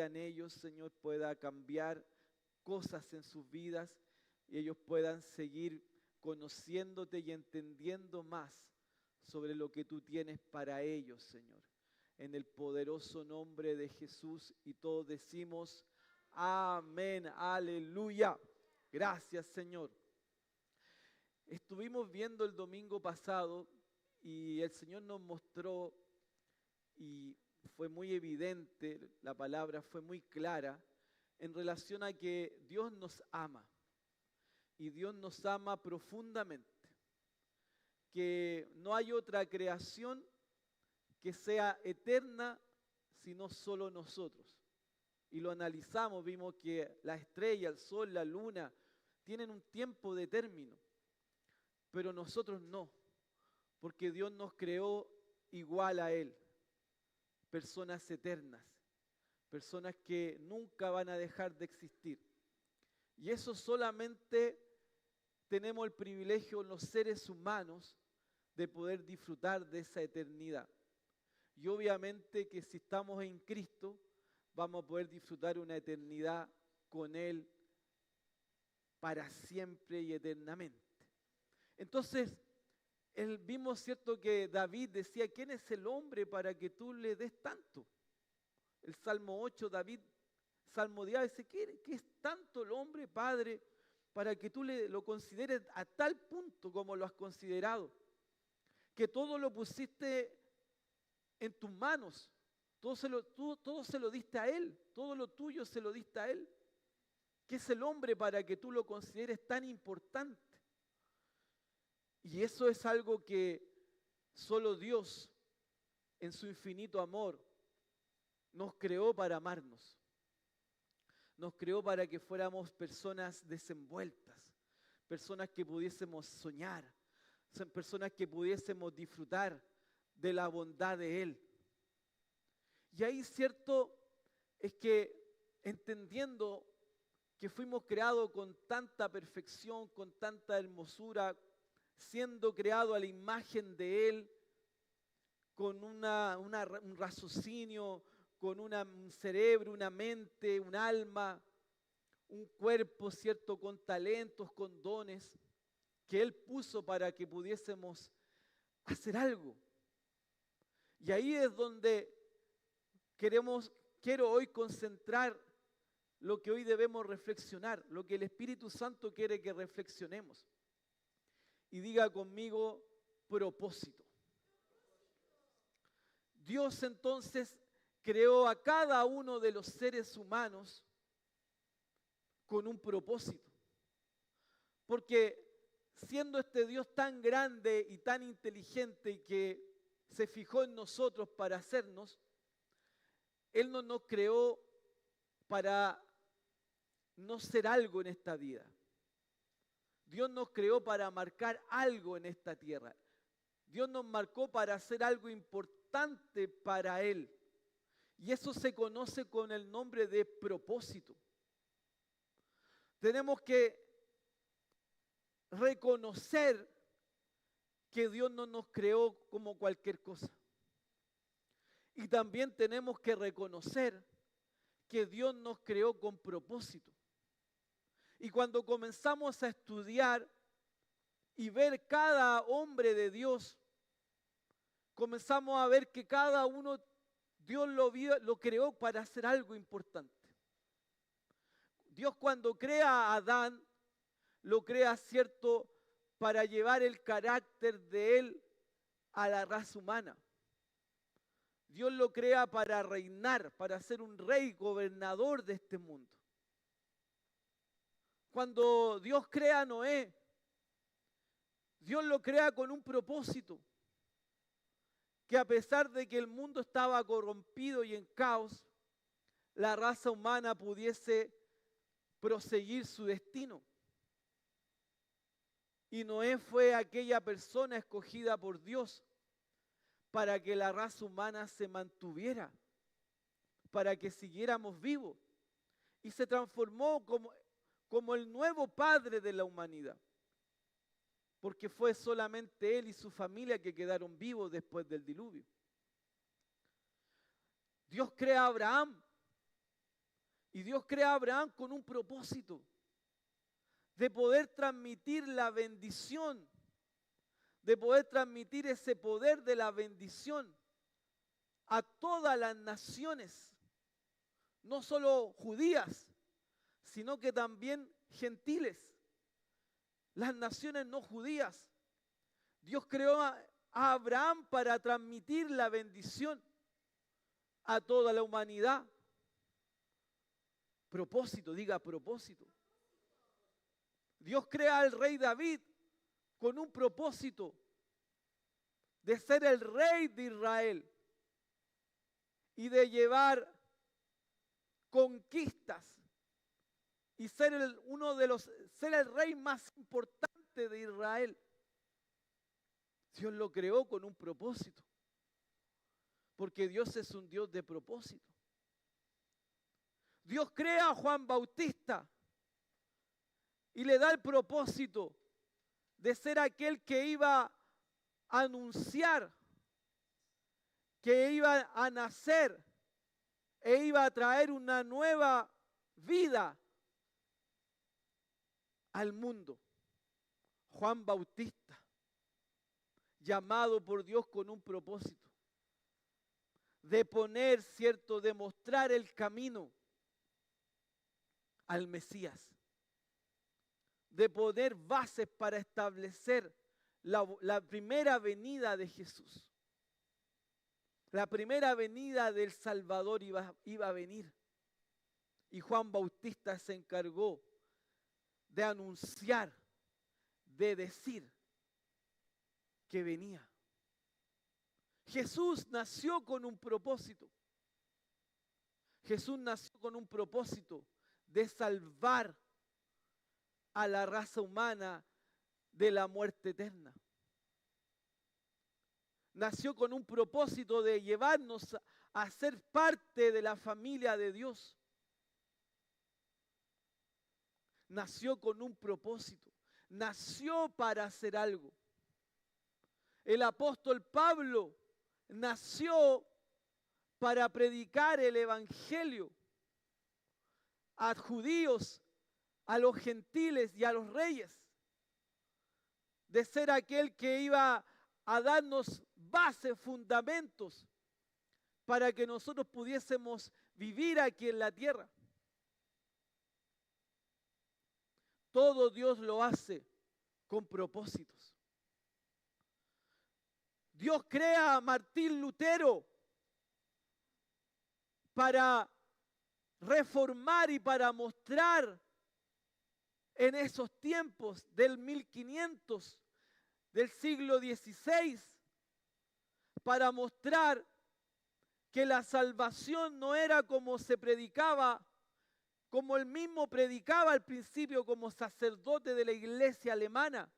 en ellos, Señor, pueda cambiar cosas en sus vidas y ellos puedan seguir conociéndote y entendiendo más sobre lo que tú tienes para ellos, Señor. En el poderoso nombre de Jesús, y todos decimos amén, aleluya. Gracias, Señor. Estuvimos viendo el domingo pasado y el Señor nos mostró, y fue muy evidente, la palabra fue muy clara en relación a que Dios nos ama y Dios nos ama profundamente, que no hay otra creación que sea eterna sino solo nosotros. Y lo analizamos, vimos que la estrella, el sol, la luna tienen un tiempo de término, pero nosotros no, porque Dios nos creó igual a Él, personas eternas, personas que nunca van a dejar de existir. Y eso solamente tenemos el privilegio los seres humanos de poder disfrutar de esa eternidad. Y obviamente que si estamos en Cristo, vamos a poder disfrutar una eternidad con Él para siempre y eternamente. Entonces, vimos, ¿cierto?, que David decía, ¿quién es el hombre para que tú le des tanto? El Salmo 8, David salmodiaba, dice, ¿qué es tanto el hombre, Padre, para que tú lo consideres a tal punto como lo has considerado? Que todo lo pusiste en tus manos, todo se lo diste a Él, todo lo tuyo se lo diste a Él. ¿Qué es el hombre para que tú lo consideres tan importante? Y eso es algo que solo Dios, en su infinito amor, nos creó para amarnos. Nos creó para que fuéramos personas desenvueltas, personas que pudiésemos soñar, personas que pudiésemos disfrutar de la bondad de Él. Y ahí cierto es que entendiendo que fuimos creados con tanta perfección, con tanta hermosura, siendo creados a la imagen de Él, con un raciocinio, con un cerebro, una mente, un alma, un cuerpo, ¿cierto?, con talentos, con dones, que Él puso para que pudiésemos hacer algo. Y ahí es donde quiero hoy concentrar lo que hoy debemos reflexionar, lo que el Espíritu Santo quiere que reflexionemos. Y diga conmigo, propósito. Dios entonces creó a cada uno de los seres humanos con un propósito. Porque siendo este Dios tan grande y tan inteligente y que se fijó en nosotros para hacernos, Él no nos creó para no ser algo en esta vida. Dios nos creó para marcar algo en esta tierra. Dios nos marcó para hacer algo importante para Él. Y eso se conoce con el nombre de propósito. Tenemos que reconocer que Dios no nos creó como cualquier cosa. Y también tenemos que reconocer que Dios nos creó con propósito. Y cuando comenzamos a estudiar y ver cada hombre de Dios, comenzamos a ver que cada uno Dios lo creó para hacer algo importante. Dios cuando crea a Adán, lo crea, ¿cierto?, para llevar el carácter de él a la raza humana. Dios lo crea para reinar, para ser un rey gobernador de este mundo. Cuando Dios crea a Noé, Dios lo crea con un propósito, que a pesar de que el mundo estaba corrompido y en caos, la raza humana pudiese proseguir su destino. Y Noé fue aquella persona escogida por Dios para que la raza humana se mantuviera, para que siguiéramos vivos. Y se transformó como el nuevo padre de la humanidad, porque fue solamente él y su familia que quedaron vivos después del diluvio. Dios crea a Abraham Y Dios crea a Abraham con un propósito de poder transmitir la bendición, de poder transmitir ese poder de la bendición a todas las naciones, no solo judías, sino que también gentiles, las naciones no judías. Dios creó a Abraham para transmitir la bendición a toda la humanidad. Propósito, diga propósito. Dios crea al rey David con un propósito de ser el rey de Israel y de llevar conquistas y ser ser el rey más importante de Israel. Dios lo creó con un propósito, porque Dios es un Dios de propósito. Dios crea a Juan Bautista y le da el propósito de ser aquel que iba a anunciar, que iba a nacer e iba a traer una nueva vida al mundo. Juan Bautista, llamado por Dios con un propósito de poner, cierto, de mostrar el camino al Mesías, de poner bases para establecer la primera venida de Jesús. La primera venida del Salvador iba a venir. Y Juan Bautista se encargó de anunciar, de decir que venía. Jesús nació con un propósito. Jesús nació con un propósito de salvar a la raza humana de la muerte eterna. Nació con un propósito de llevarnos a ser parte de la familia de Dios. Nació con un propósito. Nació para hacer algo. El apóstol Pablo nació para predicar el evangelio a judíos, a los gentiles y a los reyes, de ser aquel que iba a darnos bases, fundamentos, para que nosotros pudiésemos vivir aquí en la tierra. Todo Dios lo hace con propósitos. Dios crea a Martín Lutero para reformar y para mostrar en esos tiempos del 1500, del siglo XVI, para mostrar que la salvación no era como se predicaba, como él mismo predicaba al principio como sacerdote de la iglesia alemana,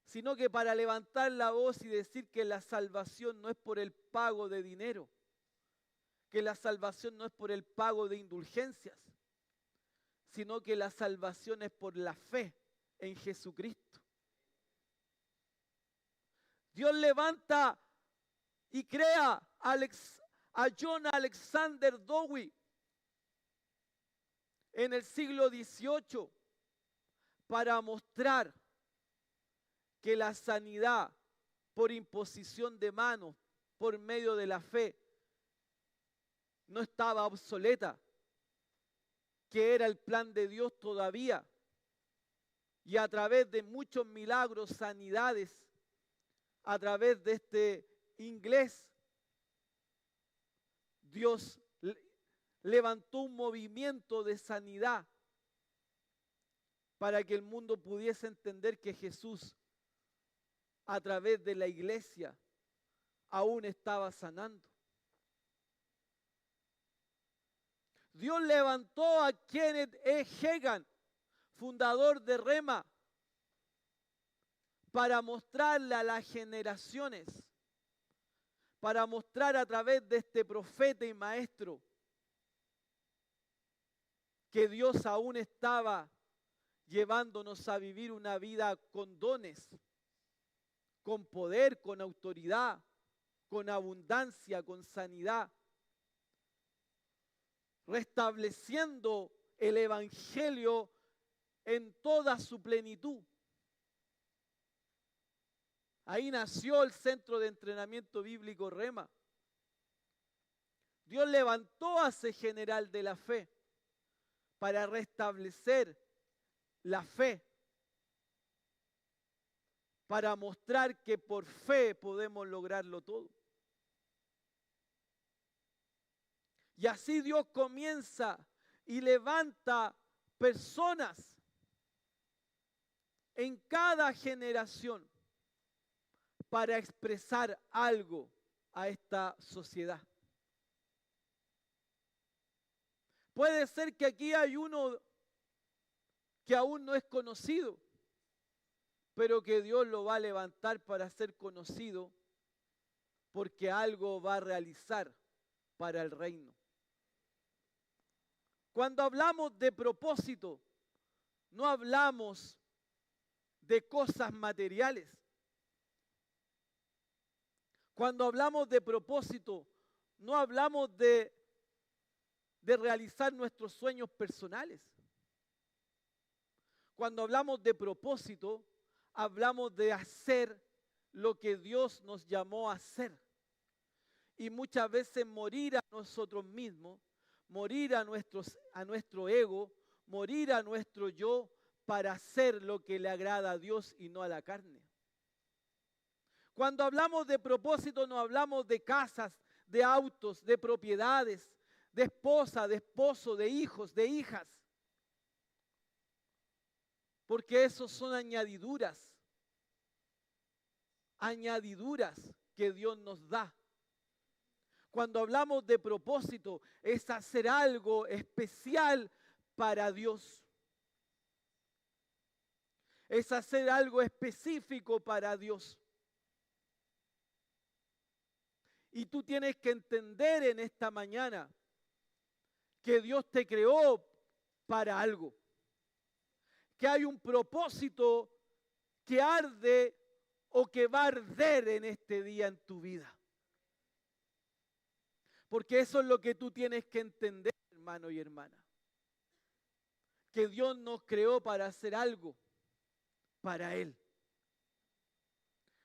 sino que para levantar la voz y decir que la salvación no es por el pago de dinero, que la salvación no es por el pago de indulgencias, sino que la salvación es por la fe en Jesucristo. Dios levanta y crea a John Alexander Dowie en el siglo XVIII para mostrar que la sanidad por imposición de manos, por medio de la fe, no estaba obsoleta, que era el plan de Dios todavía. Y a través de muchos milagros, sanidades, a través de este inglés, Dios levantó un movimiento de sanidad para que el mundo pudiese entender que Jesús, a través de la iglesia, aún estaba sanando. Dios levantó a Kenneth E. Hagin, fundador de Rema, para mostrarle a las generaciones, para mostrar a través de este profeta y maestro que Dios aún estaba llevándonos a vivir una vida con dones, con poder, con autoridad, con abundancia, con sanidad. restableciendo el evangelio en toda su plenitud. Ahí nació el Centro de Entrenamiento Bíblico Rema. Dios levantó a ese general de la fe para restablecer la fe, para mostrar que por fe podemos lograrlo todo. Y así Dios comienza y levanta personas en cada generación para expresar algo a esta sociedad. Puede ser que aquí hay uno que aún no es conocido, pero que Dios lo va a levantar para ser conocido porque algo va a realizar para el reino. Cuando hablamos de propósito, no hablamos de cosas materiales. Cuando hablamos de propósito, no hablamos de realizar nuestros sueños personales. Cuando hablamos de propósito, hablamos de hacer lo que Dios nos llamó a hacer. Y muchas veces morir a nosotros mismos, morir a nuestro ego, morir a nuestro yo para hacer lo que le agrada a Dios y no a la carne. Cuando hablamos de propósito no hablamos de casas, de autos, de propiedades, de esposa, de esposo, de hijos, de hijas. Porque esos son añadiduras que Dios nos da. Cuando hablamos de propósito es hacer algo especial para Dios. Es hacer algo específico para Dios. Y tú tienes que entender en esta mañana que Dios te creó para algo. Que hay un propósito que arde o que va a arder en este día en tu vida. Porque eso es lo que tú tienes que entender, hermano y hermana. Que Dios nos creó para hacer algo para Él.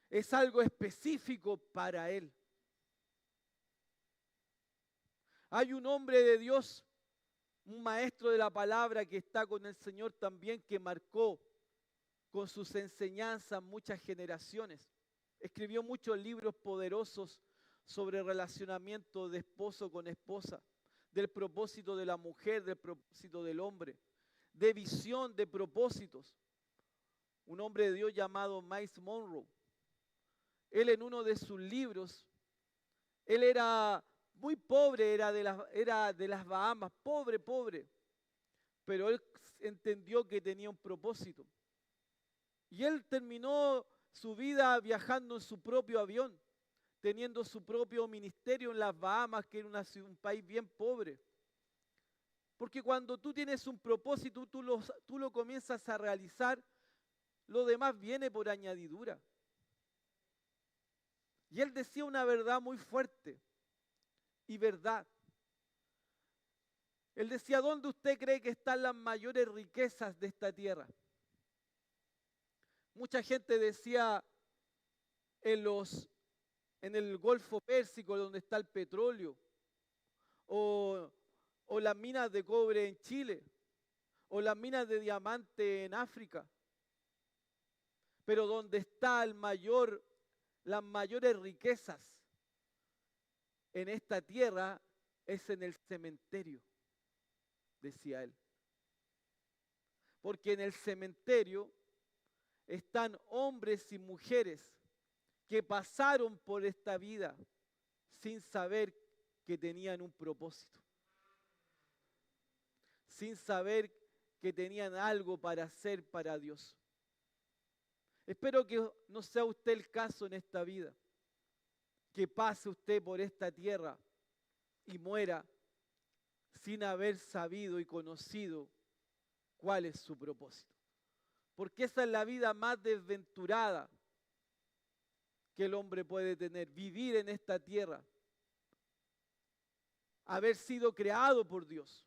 Es algo específico para Él. Hay un hombre de Dios, un maestro de la palabra que está con el Señor también, que marcó con sus enseñanzas muchas generaciones. Escribió muchos libros poderosos sobre relacionamiento de esposo con esposa, del propósito de la mujer, del propósito del hombre, de visión, de propósitos. Un hombre de Dios llamado Myles Munroe. Él en uno de sus libros, él era muy pobre, era de las Bahamas, pobre, pero él entendió que tenía un propósito. Y él terminó su vida viajando en su propio avión, teniendo su propio ministerio en las Bahamas, que era un país bien pobre. Porque cuando tú tienes un propósito, tú lo comienzas a realizar, lo demás viene por añadidura. Y él decía una verdad muy fuerte y verdad. Él decía, ¿dónde usted cree que están las mayores riquezas de esta tierra? Mucha gente decía en el Golfo Pérsico, donde está el petróleo, o las minas de cobre en Chile, o las minas de diamante en África. Pero donde está las mayores riquezas en esta tierra es en el cementerio, decía él. Porque en el cementerio están hombres y mujeres que pasaron por esta vida sin saber que tenían un propósito, sin saber que tenían algo para hacer para Dios. Espero que no sea usted el caso en esta vida, que pase usted por esta tierra y muera sin haber sabido y conocido cuál es su propósito. Porque esa es la vida más desventurada que el hombre puede tener, vivir en esta tierra haber sido creado por Dios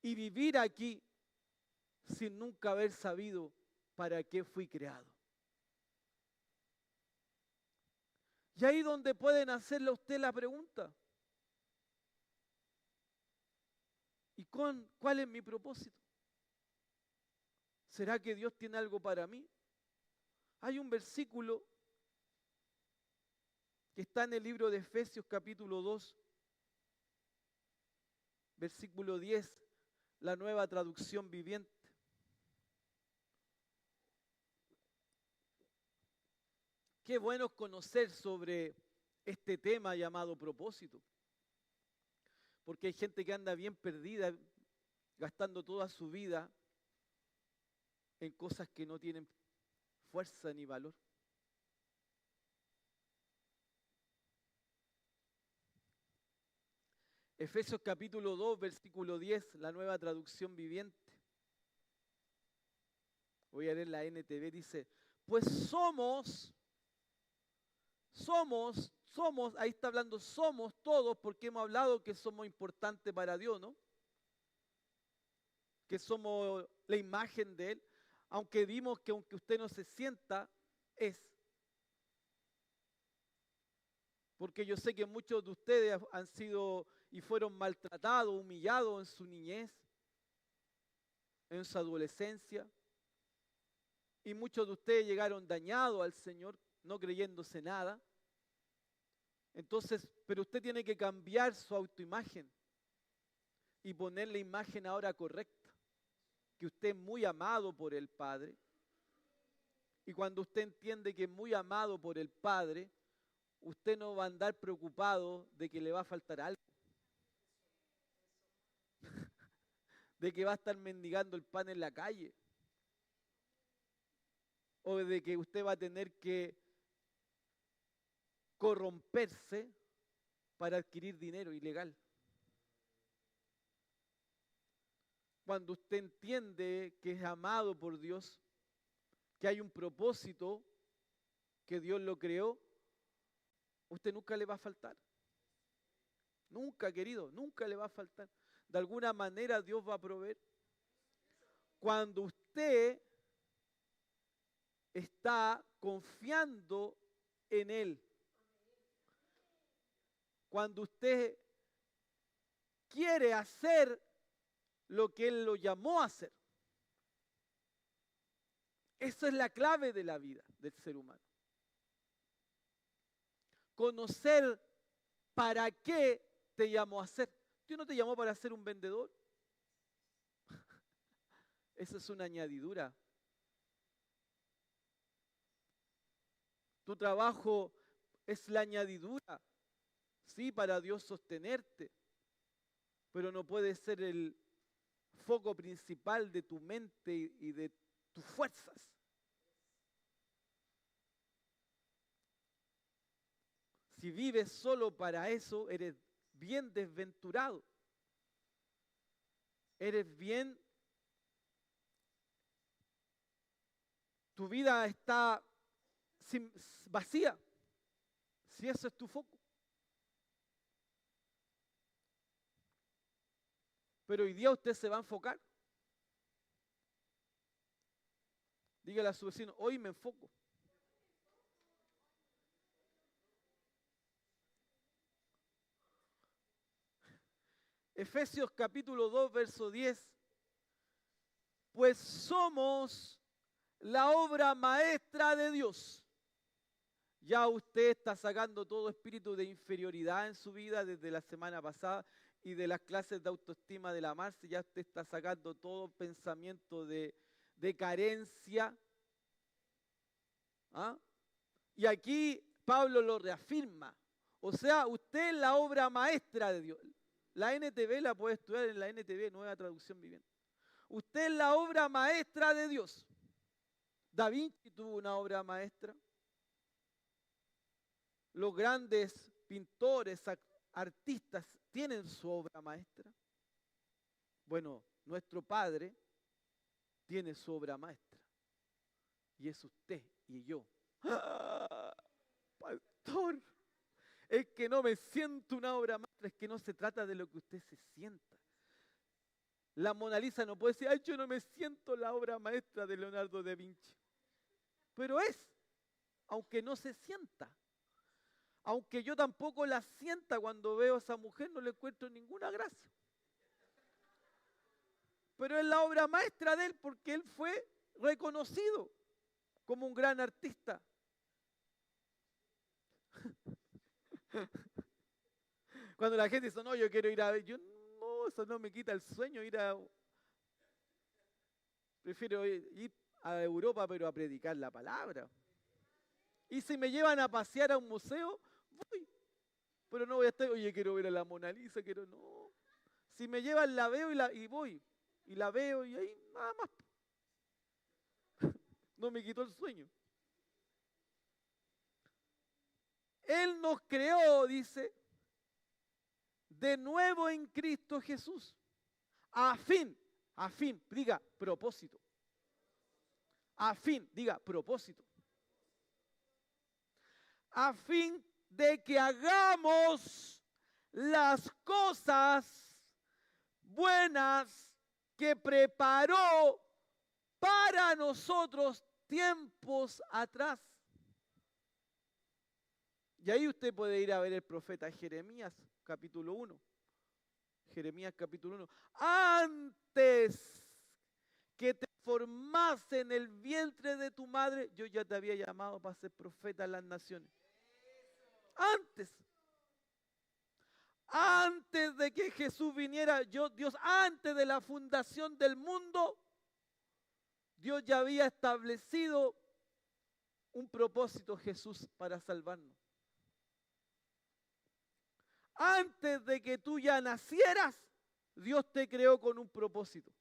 y vivir aquí sin nunca haber sabido para qué fui creado. Y ahí donde pueden hacerle a usted la pregunta. ¿Y cuál es mi propósito? ¿Será que Dios tiene algo para mí? Hay un versículo que está en el libro de Efesios capítulo 2, versículo 10, la Nueva Traducción Viviente. Qué bueno conocer sobre este tema llamado propósito, porque hay gente que anda bien perdida, gastando toda su vida en cosas que no tienen fuerza ni valor. Efesios capítulo 2, versículo 10, la Nueva Traducción Viviente. Voy a leer la NTV, dice, pues somos, ahí está hablando, somos todos, porque hemos hablado que somos importantes para Dios, ¿no? Que somos la imagen de Él, aunque vimos que aunque usted no se sienta, es. Porque yo sé que muchos de ustedes han sido y fueron maltratados, humillados en su niñez, en su adolescencia. Y muchos de ustedes llegaron dañados al Señor, no creyéndose nada. Entonces, pero usted tiene que cambiar su autoimagen y poner la imagen ahora correcta. Que usted es muy amado por el Padre. Y cuando usted entiende que es muy amado por el Padre, usted no va a andar preocupado de que le va a faltar algo. De que va a estar mendigando el pan en la calle. O de que usted va a tener que corromperse para adquirir dinero ilegal. Cuando usted entiende que es amado por Dios, que hay un propósito, que Dios lo creó, usted nunca le va a faltar. Nunca, querido, nunca le va a faltar. De alguna manera Dios va a proveer. Cuando usted está confiando en Él, cuando usted quiere hacer lo que Él lo llamó a hacer. Esa es la clave de la vida del ser humano. Conocer para qué te llamó a hacer. Dios no te llamó para ser un vendedor. Esa es una añadidura. Tu trabajo es la añadidura, sí, para Dios sostenerte, pero no puede ser el foco principal de tu mente y de tus fuerzas. Si vives solo para eso, eres bien desventurado. Eres bien... Tu vida está vacía, si eso es tu foco. Pero hoy día usted se va a enfocar. Dígale a su vecino, hoy me enfoco. Efesios capítulo 2, verso 10. Pues somos la obra maestra de Dios. Ya usted está sacando todo espíritu de inferioridad en su vida desde la semana pasada y de las clases de autoestima de la Marce. Ya usted está sacando todo pensamiento de carencia. ¿Ah? Y aquí Pablo lo reafirma. O sea, usted es la obra maestra de Dios. La NTV la puede estudiar en la NTV, Nueva Traducción Viviente. Usted es la obra maestra de Dios. Da Vinci tuvo una obra maestra. Los grandes pintores, artistas tienen su obra maestra. Bueno, nuestro Padre tiene su obra maestra. Y es usted y yo. ¡Ah! Pastor, Es que no me siento una obra maestra, es que no se trata de lo que usted se sienta. La Mona Lisa no puede decir, ay, yo no me siento la obra maestra de Leonardo da Vinci. Pero es, aunque no se sienta. Aunque yo tampoco la sienta cuando veo a esa mujer, no le encuentro ninguna gracia. Pero es la obra maestra de él porque él fue reconocido como un gran artista. Cuando la gente dice, no, yo quiero ir a ver, yo no, eso no me quita el sueño, prefiero ir a Europa, pero a predicar la palabra. Y si me llevan a pasear a un museo, voy. Pero no voy a estar, oye, quiero ver a la Mona Lisa, no. Si me llevan, la veo y voy. Y la veo y ahí nada más. No me quitó el sueño. Él nos creó, dice, de nuevo en Cristo Jesús. A fin, diga propósito. A fin, diga propósito. A fin de que hagamos las cosas buenas que preparó para nosotros tiempos atrás. Y ahí usted puede ir a ver el profeta Jeremías, capítulo 1. Jeremías, capítulo 1. Antes que te formase en el vientre de tu madre, yo ya te había llamado para ser profeta en las naciones. Antes de que Jesús viniera, Dios, antes de la fundación del mundo, Dios ya había establecido un propósito, Jesús, para salvarnos. Antes de que tú ya nacieras, Dios te creó con un propósito.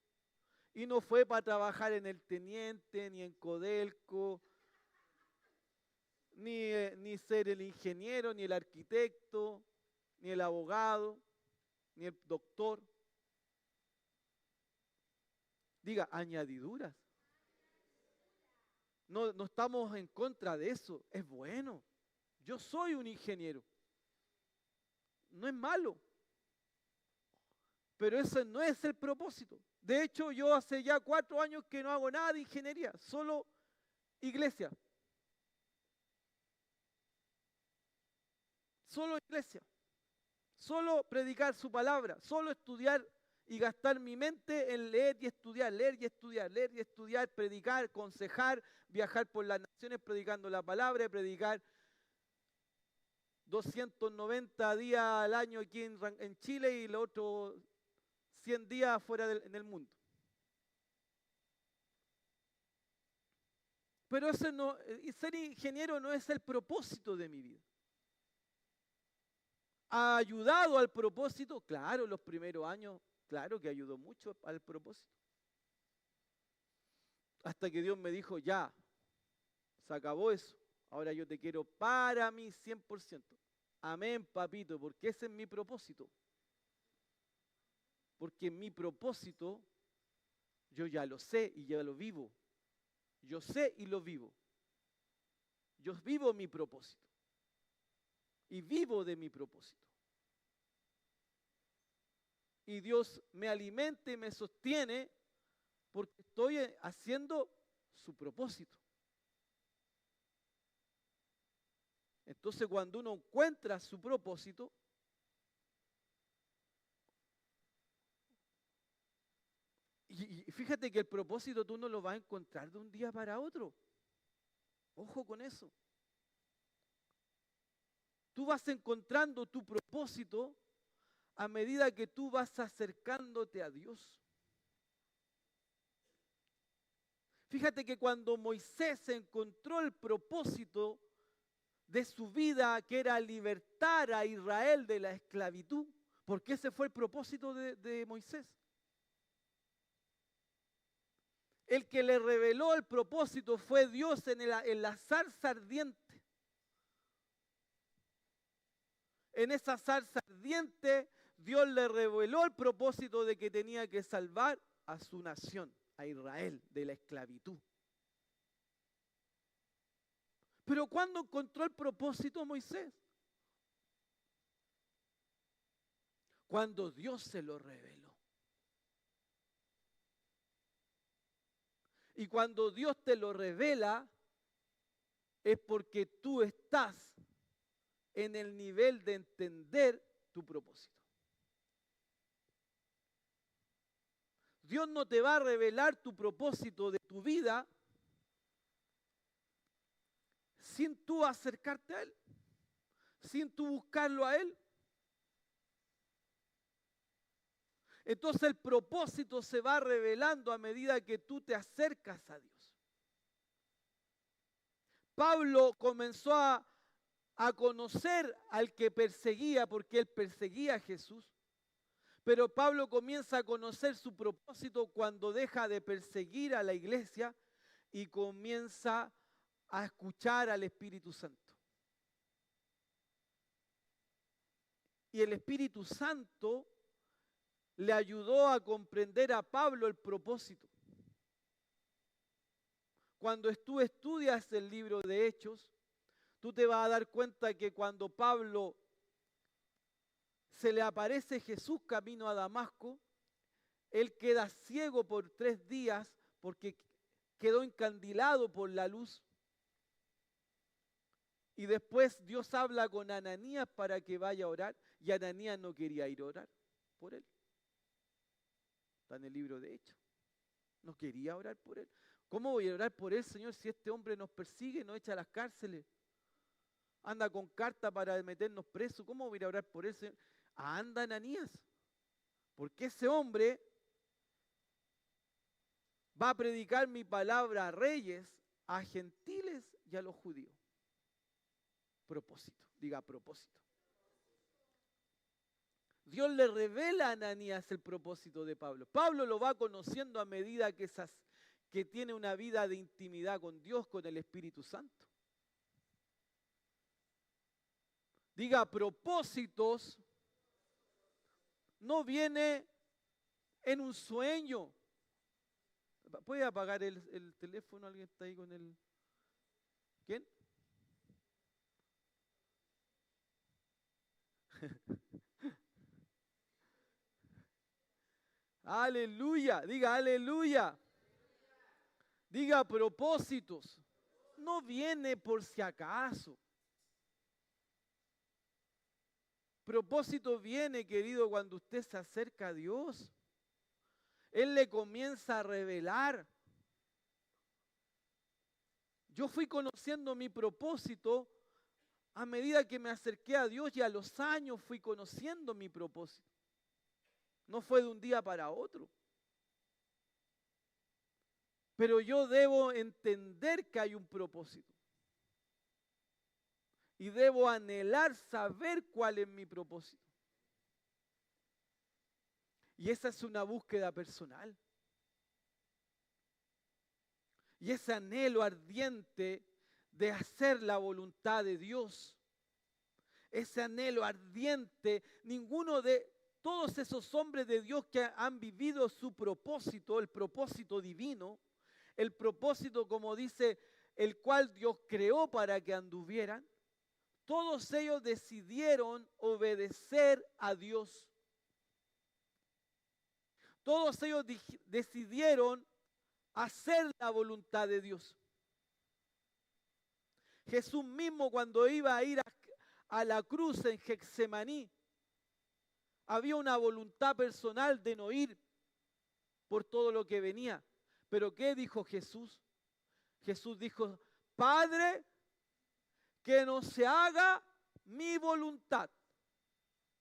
Y no fue para trabajar en el Teniente, ni en Codelco, ni ser el ingeniero, ni el arquitecto, ni el abogado, ni el doctor. Diga, añadiduras. No estamos en contra de eso, es bueno. Yo soy un ingeniero. No es malo. Pero ese no es el propósito. De hecho, yo hace ya 4 años que no hago nada de ingeniería, solo iglesia. Solo iglesia. Solo predicar su palabra, solo estudiar y gastar mi mente en leer y estudiar, leer y estudiar, leer y estudiar, predicar, aconsejar, viajar por las naciones predicando la palabra, predicar 290 días al año aquí en Chile y los otros 100 días afuera en el mundo. Pero ser ingeniero no es el propósito de mi vida. ¿Ha ayudado al propósito? Claro, los primeros años, claro que ayudó mucho al propósito. Hasta que Dios me dijo, ya, se acabó eso. Ahora yo te quiero para mí 100%. Amén, papito, porque ese es mi propósito. Porque mi propósito, yo ya lo sé y ya lo vivo. Yo sé y lo vivo. Yo vivo mi propósito. Y vivo de mi propósito. Y Dios me alimenta y me sostiene porque estoy haciendo su propósito. Entonces, cuando uno encuentra su propósito, y fíjate que el propósito tú no lo vas a encontrar de un día para otro. Ojo con eso. Tú vas encontrando tu propósito a medida que tú vas acercándote a Dios. Fíjate que cuando Moisés encontró el propósito de su vida, que era libertar a Israel de la esclavitud, porque ese fue el propósito de Moisés. El que le reveló el propósito fue Dios en la zarza ardiente. En esa zarza ardiente, Dios le reveló el propósito de que tenía que salvar a su nación, a Israel, de la esclavitud. Pero ¿cuándo encontró el propósito Moisés? cuando Dios se lo reveló. Y cuando Dios te lo revela, es porque tú estás en el nivel de entender tu propósito. Dios no te va a revelar tu propósito de tu vida sin tú acercarte a Él, sin tú buscarlo a Él. Entonces el propósito se va revelando a medida que tú te acercas a Dios. Pablo comenzó a conocer al que perseguía, porque él perseguía a Jesús. Pero Pablo comienza a conocer su propósito cuando deja de perseguir a la iglesia y comienza a escuchar al Espíritu Santo. Y el Espíritu Santo le ayudó a comprender a Pablo el propósito. Cuando tú estudias el libro de Hechos, tú te vas a dar cuenta que cuando Pablo se le aparece Jesús camino a Damasco, él queda ciego por 3 días porque quedó encandilado por la luz. Y después Dios habla con Ananías para que vaya a orar, y Ananías no quería ir a orar por él. Está en el libro de Hechos. No quería orar por él. ¿Cómo voy a orar por él, Señor, si este hombre nos persigue, nos echa a las cárceles? Anda con carta para meternos presos. ¿Cómo voy a orar por él, Señor? Anda, Ananías. Porque ese hombre va a predicar mi palabra a reyes, a gentiles y a los judíos. Propósito, diga propósito. Dios le revela a Ananías el propósito de Pablo. Pablo lo va conociendo a medida que tiene una vida de intimidad con Dios, con el Espíritu Santo. Diga, propósitos no viene en un sueño. ¿Puede apagar el teléfono? ¿Alguien está ahí con el...? ¿Quién? Aleluya, diga aleluya. Diga propósitos. No viene por si acaso. Propósito viene, querido, cuando usted se acerca a Dios. Él le comienza a revelar. Yo fui conociendo mi propósito a medida que me acerqué a Dios, y a los años fui conociendo mi propósito. No fue de un día para otro. Pero yo debo entender que hay un propósito. Y debo anhelar saber cuál es mi propósito. Y esa es una búsqueda personal. Y ese anhelo ardiente de hacer la voluntad de Dios. Ese anhelo ardiente, ninguno de todos esos hombres de Dios que han vivido su propósito, el propósito divino, el propósito, como dice, el cual Dios creó para que anduvieran, todos ellos decidieron obedecer a Dios. Todos ellos decidieron hacer la voluntad de Dios. Jesús mismo, cuando iba a ir a la cruz en Getsemaní, había una voluntad personal de no ir por todo lo que venía. Pero ¿qué dijo Jesús? Jesús dijo, Padre, que no se haga mi voluntad,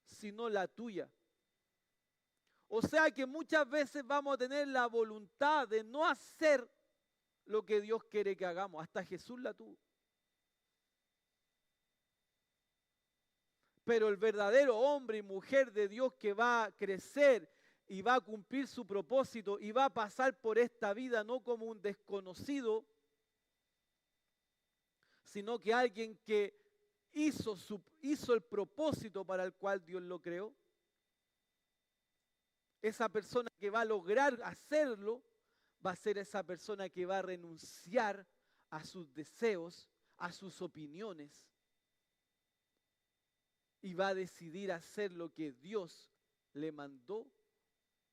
sino la tuya. O sea que muchas veces vamos a tener la voluntad de no hacer lo que Dios quiere que hagamos. Hasta Jesús la tuvo. Pero el verdadero hombre y mujer de Dios que va a crecer y va a cumplir su propósito y va a pasar por esta vida no como un desconocido, sino que alguien que hizo el propósito para el cual Dios lo creó. Esa persona que va a lograr hacerlo va a ser esa persona que va a renunciar a sus deseos, a sus opiniones, y va a decidir hacer lo que Dios le mandó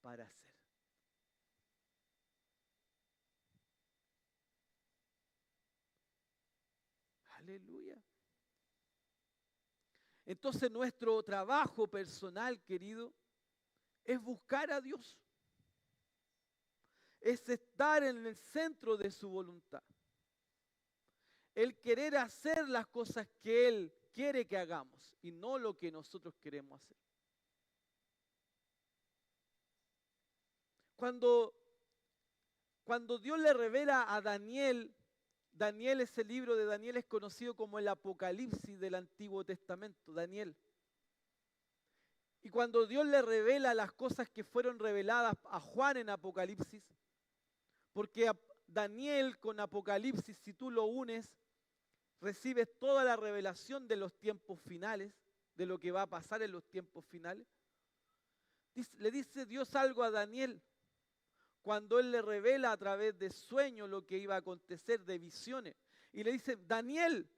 para hacer. Aleluya. Entonces nuestro trabajo personal, querido, es buscar a Dios. Es estar en el centro de su voluntad. El querer hacer las cosas que Él quiere que hagamos y no lo que nosotros queremos hacer. Cuando Dios le revela a Daniel, ese libro de Daniel es conocido como el Apocalipsis del Antiguo Testamento, Daniel. Y cuando Dios le revela las cosas que fueron reveladas a Juan en Apocalipsis, porque Daniel con Apocalipsis, si tú lo unes, recibes toda la revelación de los tiempos finales, de lo que va a pasar en los tiempos finales. Le dice Dios algo a Daniel cuando él le revela a través de sueños lo que iba a acontecer, de visiones. Y le dice, Daniel,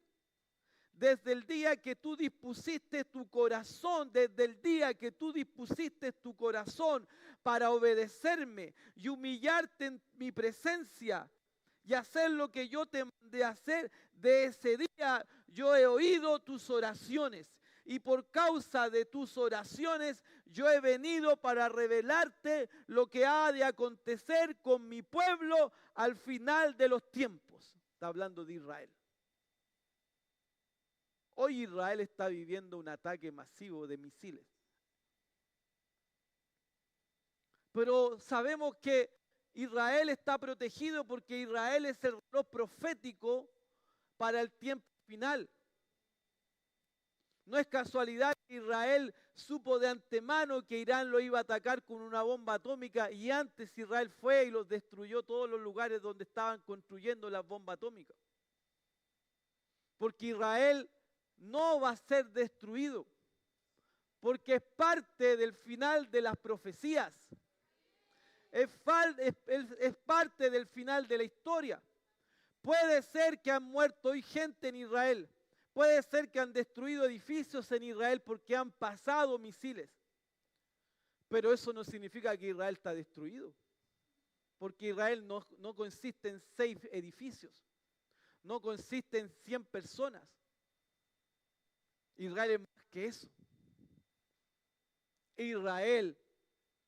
desde el día que tú dispusiste tu corazón, desde el día que tú dispusiste tu corazón para obedecerme y humillarte en mi presencia y hacer lo que yo te mandé hacer, de ese día yo he oído tus oraciones. Y por causa de tus oraciones yo he venido para revelarte lo que ha de acontecer con mi pueblo al final de los tiempos. Está hablando de Israel. Hoy Israel está viviendo un ataque masivo de misiles. Pero sabemos que Israel está protegido porque Israel es el reloj profético para el tiempo final. No es casualidad que Israel supo de antemano que Irán lo iba a atacar con una bomba atómica y antes Israel fue y los destruyó todos los lugares donde estaban construyendo las bombas atómicas. Porque Israel no va a ser destruido, porque es parte del final de las profecías. Es parte del final de la historia. Puede ser que han muerto hoy gente en Israel. Puede ser que han destruido edificios en Israel porque han pasado misiles. Pero eso no significa que Israel está destruido. Porque Israel no consiste en 6 edificios. No consiste en 100 personas. Israel es más que eso. Israel,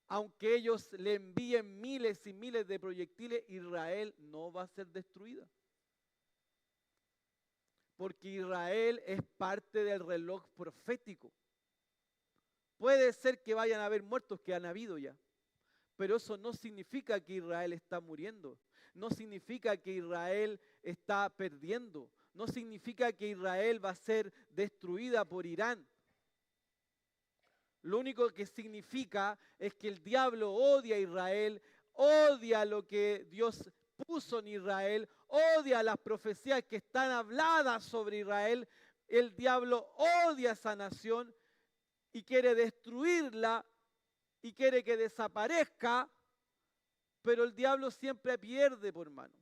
aunque ellos le envíen miles y miles de proyectiles, Israel no va a ser destruida. Porque Israel es parte del reloj profético. Puede ser que vayan a haber muertos, que han habido ya, pero eso no significa que Israel está muriendo. No significa que Israel está perdiendo. No significa que Israel va a ser destruida por Irán. Lo único que significa es que el diablo odia a Israel, odia lo que Dios puso en Israel, odia las profecías que están habladas sobre Israel. El diablo odia a esa nación y quiere destruirla y quiere que desaparezca, pero el diablo siempre pierde, por hermano.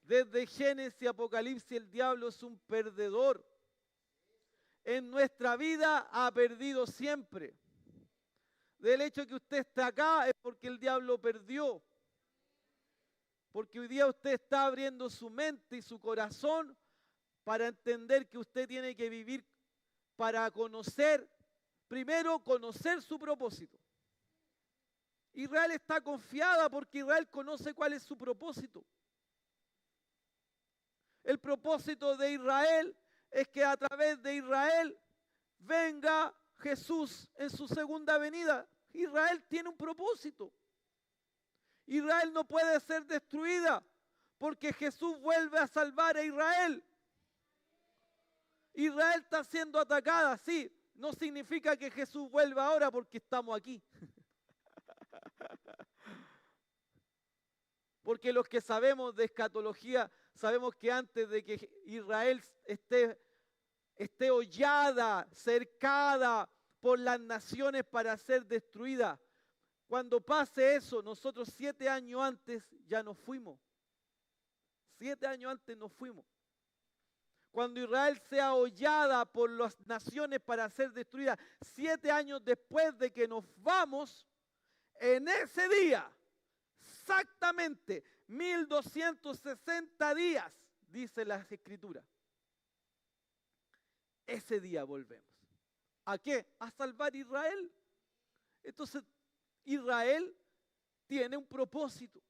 Desde Génesis y Apocalipsis el diablo es un perdedor. En nuestra vida ha perdido siempre. Del hecho que usted está acá es porque el diablo perdió. Porque hoy día usted está abriendo su mente y su corazón para entender que usted tiene que vivir para conocer, primero conocer su propósito. Israel está confiada porque Israel conoce cuál es su propósito. El propósito de Israel es que a través de Israel venga Jesús en su segunda venida. Israel tiene un propósito. Israel no puede ser destruida porque Jesús vuelve a salvar a Israel. Israel está siendo atacada, sí. No significa que Jesús vuelva ahora porque estamos aquí. Porque los que sabemos de escatología, sabemos que antes de que Israel esté hollada, cercada por las naciones para ser destruida, cuando pase eso, nosotros 7 años antes ya nos fuimos. 7 años antes nos fuimos. Cuando Israel sea hollada por las naciones para ser destruida, 7 años después de que nos vamos, en ese día, exactamente 1260 días, dice las Escrituras. Ese día volvemos. ¿A qué? A salvar a Israel. Entonces, Israel tiene un propósito.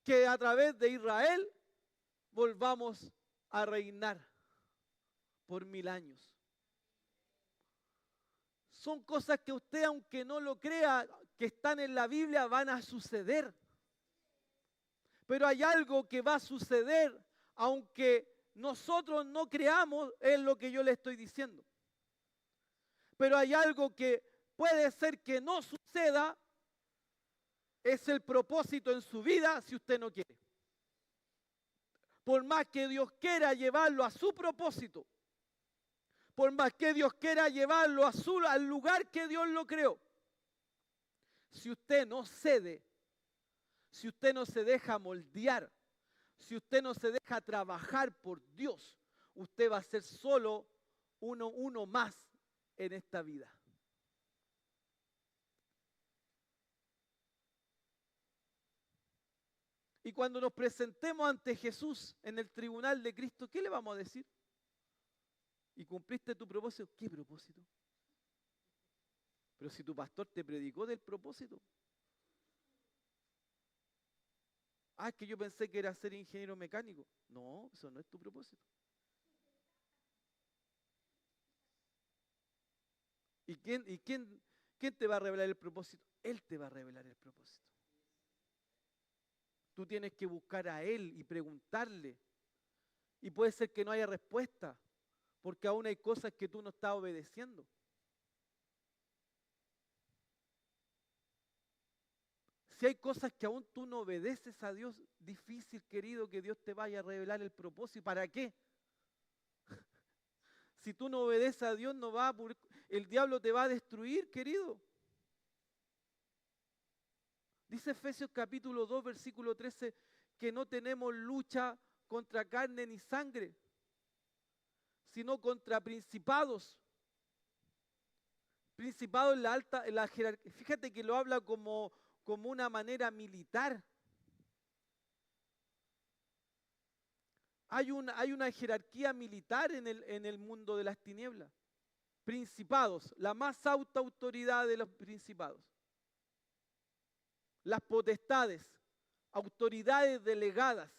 Que a través de Israel volvamos a reinar por 1000 años. Son cosas que usted, aunque no lo crea, que están en la Biblia, van a suceder. Pero hay algo que va a suceder, aunque nosotros no creamos, es lo que yo le estoy diciendo. Pero hay algo que puede ser que no suceda, es el propósito en su vida si usted no quiere. Por más que Dios quiera llevarlo a su propósito, por más que Dios quiera llevarlo al lugar que Dios lo creó, si usted no cede, si usted no se deja moldear, si usted no se deja trabajar por Dios, usted va a ser solo uno más en esta vida. Y cuando nos presentemos ante Jesús en el tribunal de Cristo, ¿qué le vamos a decir? ¿Y cumpliste tu propósito? ¿Qué propósito? Pero si tu pastor te predicó del propósito. Ah, es que yo pensé que era ser ingeniero mecánico. No, eso no es tu propósito. ¿Y quién te va a revelar el propósito? Él te va a revelar el propósito. Tú tienes que buscar a Él y preguntarle. Y puede ser que no haya respuesta, porque aún hay cosas que tú no estás obedeciendo. Si hay cosas que aún tú no obedeces a Dios, difícil, querido, que Dios te vaya a revelar el propósito. ¿Para qué? Si tú no obedeces a Dios, el diablo te va a destruir, querido. Dice Efesios capítulo 2, versículo 13, que no tenemos lucha contra carne ni sangre, sino contra principados. Principados en la jerarquía. Fíjate que lo habla como una manera militar. Hay una jerarquía militar en el mundo de las tinieblas. Principados, la más alta autoridad de los principados. Las potestades, autoridades delegadas.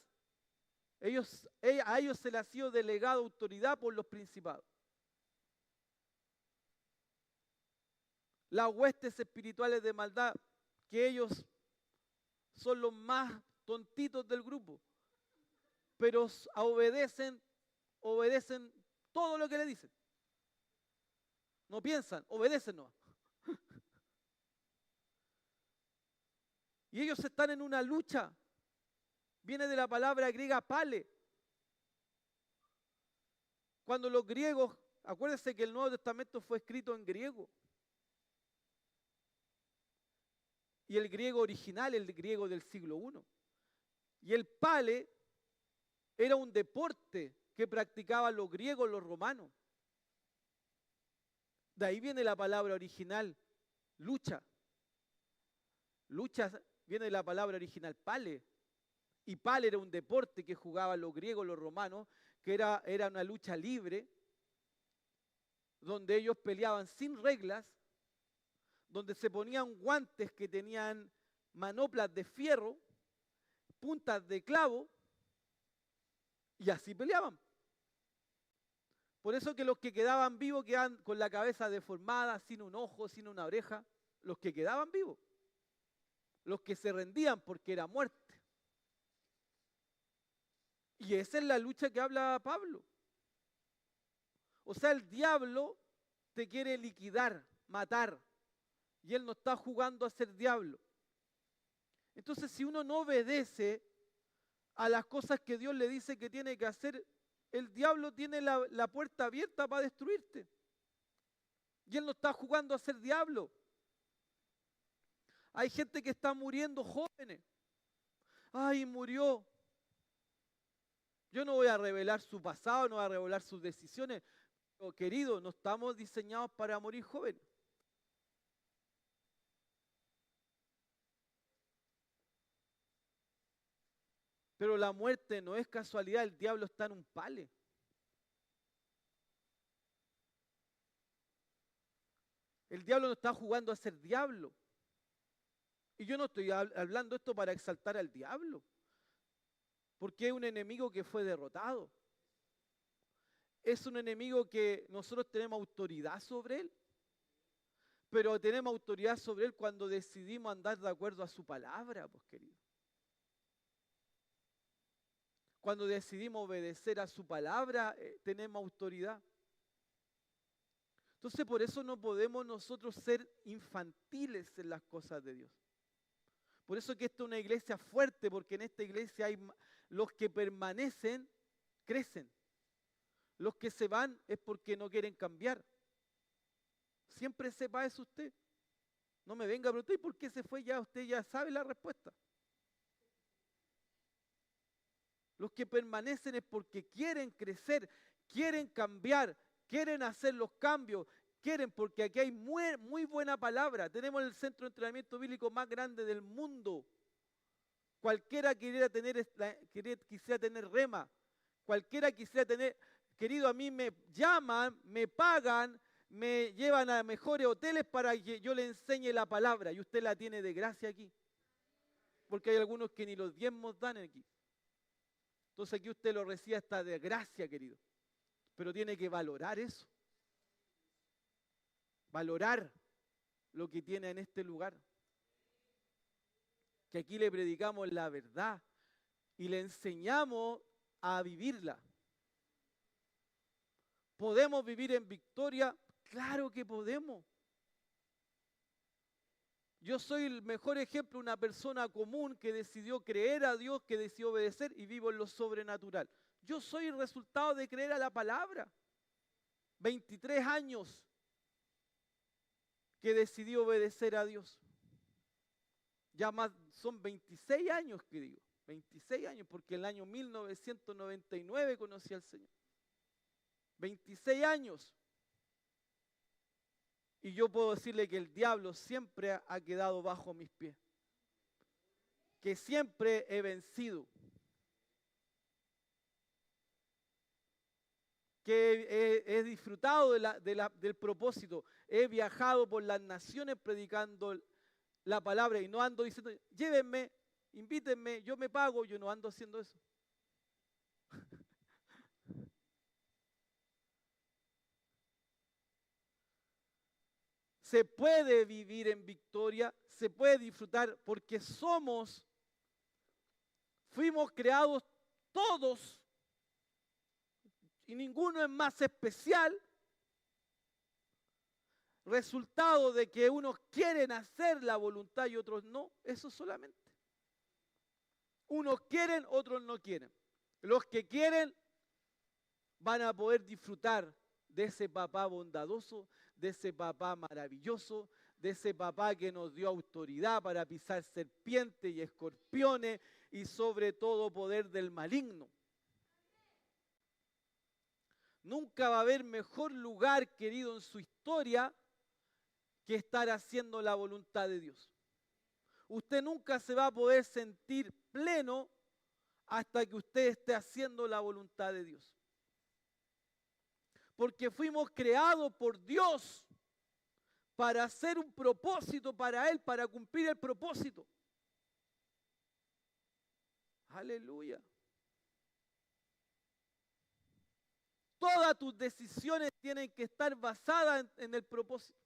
A ellos se les ha sido delegada autoridad por los principados. Las huestes espirituales de maldad, que ellos son los más tontitos del grupo, pero obedecen todo lo que le dicen. No piensan, obedecen nomás. Y ellos están en una lucha. Viene de la palabra griega pale. Cuando los griegos, acuérdense que el Nuevo Testamento fue escrito en griego. Y el griego original, el griego del siglo I. Y el pale era un deporte que practicaban los griegos, los romanos. De ahí viene la palabra original, lucha. Lucha viene de la palabra original, pale. Y pale era un deporte que jugaban los griegos, los romanos, que era una lucha libre, donde ellos peleaban sin reglas, donde se ponían guantes que tenían manoplas de fierro, puntas de clavo, y así peleaban. Por eso que los que quedaban vivos quedaban con la cabeza deformada, sin un ojo, sin una oreja, los que quedaban vivos. Los que se rendían porque era muerte. Y esa es la lucha que habla Pablo. O sea, el diablo te quiere liquidar, matar. Y él no está jugando a ser diablo. Entonces, si uno no obedece a las cosas que Dios le dice que tiene que hacer, el diablo tiene la puerta abierta para destruirte. Y él no está jugando a ser diablo. Hay gente que está muriendo jóvenes. Ay, murió. Yo no voy a revelar su pasado, no voy a revelar sus decisiones. Pero, querido, no estamos diseñados para morir jóvenes. Pero la muerte no es casualidad, el diablo está en un pale. El diablo no está jugando a ser diablo. Y yo no estoy hablando esto para exaltar al diablo, porque es un enemigo que fue derrotado. Es un enemigo que nosotros tenemos autoridad sobre él, pero tenemos autoridad sobre él cuando decidimos andar de acuerdo a su palabra, pues querido. Cuando decidimos obedecer a su palabra, tenemos autoridad. Entonces por eso no podemos nosotros ser infantiles en las cosas de Dios. Por eso que esta es una iglesia fuerte, porque en esta iglesia hay los que permanecen, crecen. Los que se van es porque no quieren cambiar. Siempre sepa eso usted. No me venga a preguntar, ¿y por qué se fue? Ya usted ya sabe la respuesta. Los que permanecen es porque quieren crecer, quieren cambiar, quieren hacer los cambios, quieren, porque aquí hay muy buena palabra. Tenemos el centro de entrenamiento bíblico más grande del mundo. Cualquiera quisiera tener rema, cualquiera quisiera tener, querido, a mí me llaman, me pagan, me llevan a mejores hoteles para que yo le enseñe la palabra, y usted la tiene de gracia aquí. Porque hay algunos que ni los diezmos dan aquí. Entonces aquí usted lo recibe hasta de gracia, querido. Pero tiene que valorar eso. Valorar lo que tiene en este lugar. Que aquí le predicamos la verdad y le enseñamos a vivirla. ¿Podemos vivir en victoria? Claro que podemos. Yo soy el mejor ejemplo, una persona común que decidió creer a Dios, que decidió obedecer y vivo en lo sobrenatural. Yo soy el resultado de creer a la palabra. 23 años que decidí obedecer a Dios. Ya más, son 26 años que digo, 26 años, porque en el año 1999 conocí al Señor. 26 años. Y yo puedo decirle que el diablo siempre ha quedado bajo mis pies. Que siempre he vencido. Que he disfrutado del propósito. He viajado por las naciones predicando la palabra y no ando diciendo, llévenme, invítenme, yo me pago. Yo no ando haciendo eso. Se puede vivir en victoria, se puede disfrutar porque fuimos creados todos y ninguno es más especial, resultado de que unos quieren hacer la voluntad y otros no, eso solamente. Unos quieren, otros no quieren. Los que quieren van a poder disfrutar de ese papá bondadoso, de ese papá maravilloso, de ese papá que nos dio autoridad para pisar serpientes y escorpiones y sobre todo poder del maligno. Nunca va a haber mejor lugar, querido, en su historia que estar haciendo la voluntad de Dios. Usted nunca se va a poder sentir pleno hasta que usted esté haciendo la voluntad de Dios. Porque fuimos creados por Dios para hacer un propósito para Él, para cumplir el propósito. Aleluya. Todas tus decisiones tienen que estar basadas en el propósito.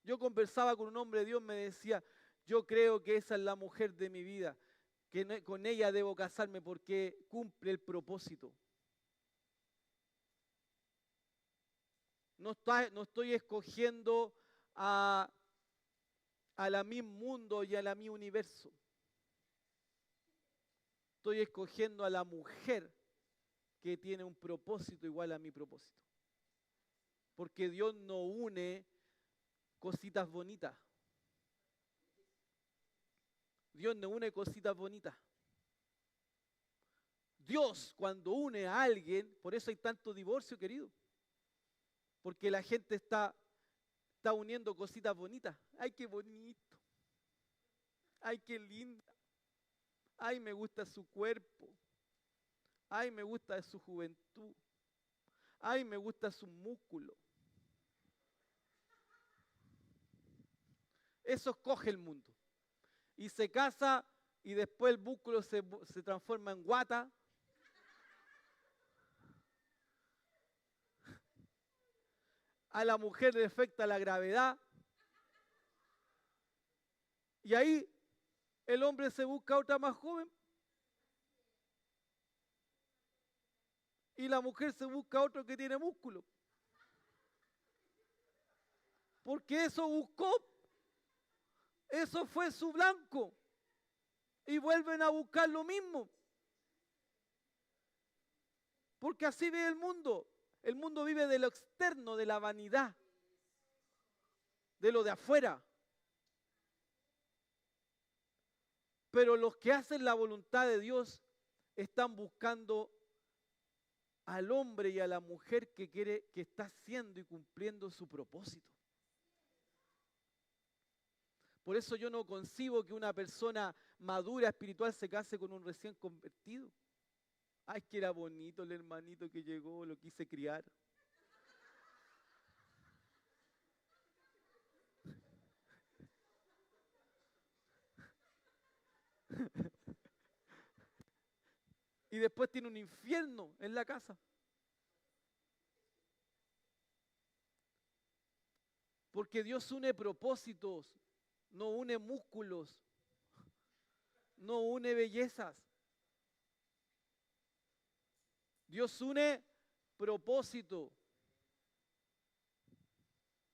Yo conversaba con un hombre de Dios, me decía, yo creo que esa es la mujer de mi vida, que con ella debo casarme porque cumple el propósito. No estoy escogiendo a la mi mundo y a la mi universo. Estoy escogiendo a la mujer que tiene un propósito igual a mi propósito. Porque Dios no une cositas bonitas. Dios no une cositas bonitas. Dios cuando une a alguien, por eso hay tanto divorcio, querido. Porque la gente está uniendo cositas bonitas. Ay, qué bonito. Ay, qué linda. Ay, me gusta su cuerpo. Ay, me gusta su juventud. Ay, me gusta su músculo. Eso coge el mundo. Y se casa y después el músculo se transforma en guata. A la mujer le afecta la gravedad. Y ahí el hombre se busca otra más joven. Y la mujer se busca otro que tiene músculo. Porque eso buscó. Eso fue su blanco. Y vuelven a buscar lo mismo. Porque así ve el mundo. El mundo vive de lo externo, de la vanidad. De lo de afuera. Pero los que hacen la voluntad de Dios están buscando al hombre y a la mujer que está haciendo y cumpliendo su propósito. Por eso yo no concibo que una persona madura espiritual se case con un recién convertido. Ay, que era bonito el hermanito que llegó, lo quise criar. Y después tiene un infierno en la casa. Porque Dios une propósitos, no une músculos, no une bellezas. Dios une propósito,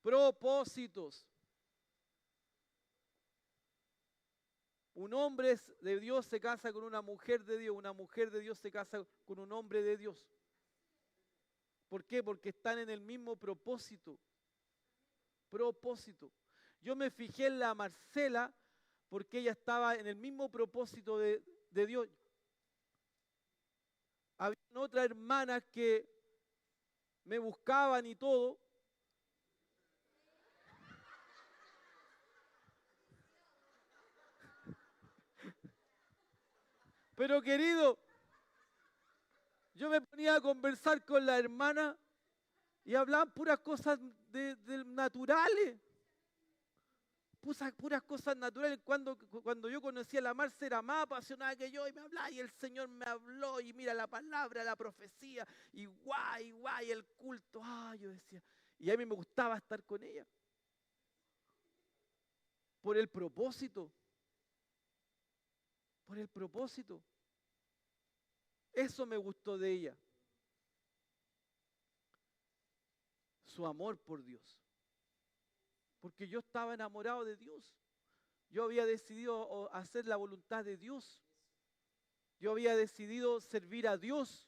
propósitos. Un hombre de Dios se casa con una mujer de Dios, una mujer de Dios se casa con un hombre de Dios. ¿Por qué? Porque están en el mismo propósito. Propósito. Yo me fijé en la Marcela porque ella estaba en el mismo propósito de Dios. Había otras hermanas que me buscaban y todo. Pero querido, yo me ponía a conversar con la hermana y hablaban puras cosas naturales. Puras cosas naturales. Cuando yo conocí a la Marce era más apasionada que yo y me hablaba y el Señor me habló y mira la palabra, la profecía y guay, el culto. Yo decía, y a mí me gustaba estar con ella. Por el propósito. Por el propósito. Eso me gustó de ella. Su amor por Dios. Porque yo estaba enamorado de Dios. Yo había decidido hacer la voluntad de Dios. Yo había decidido servir a Dios.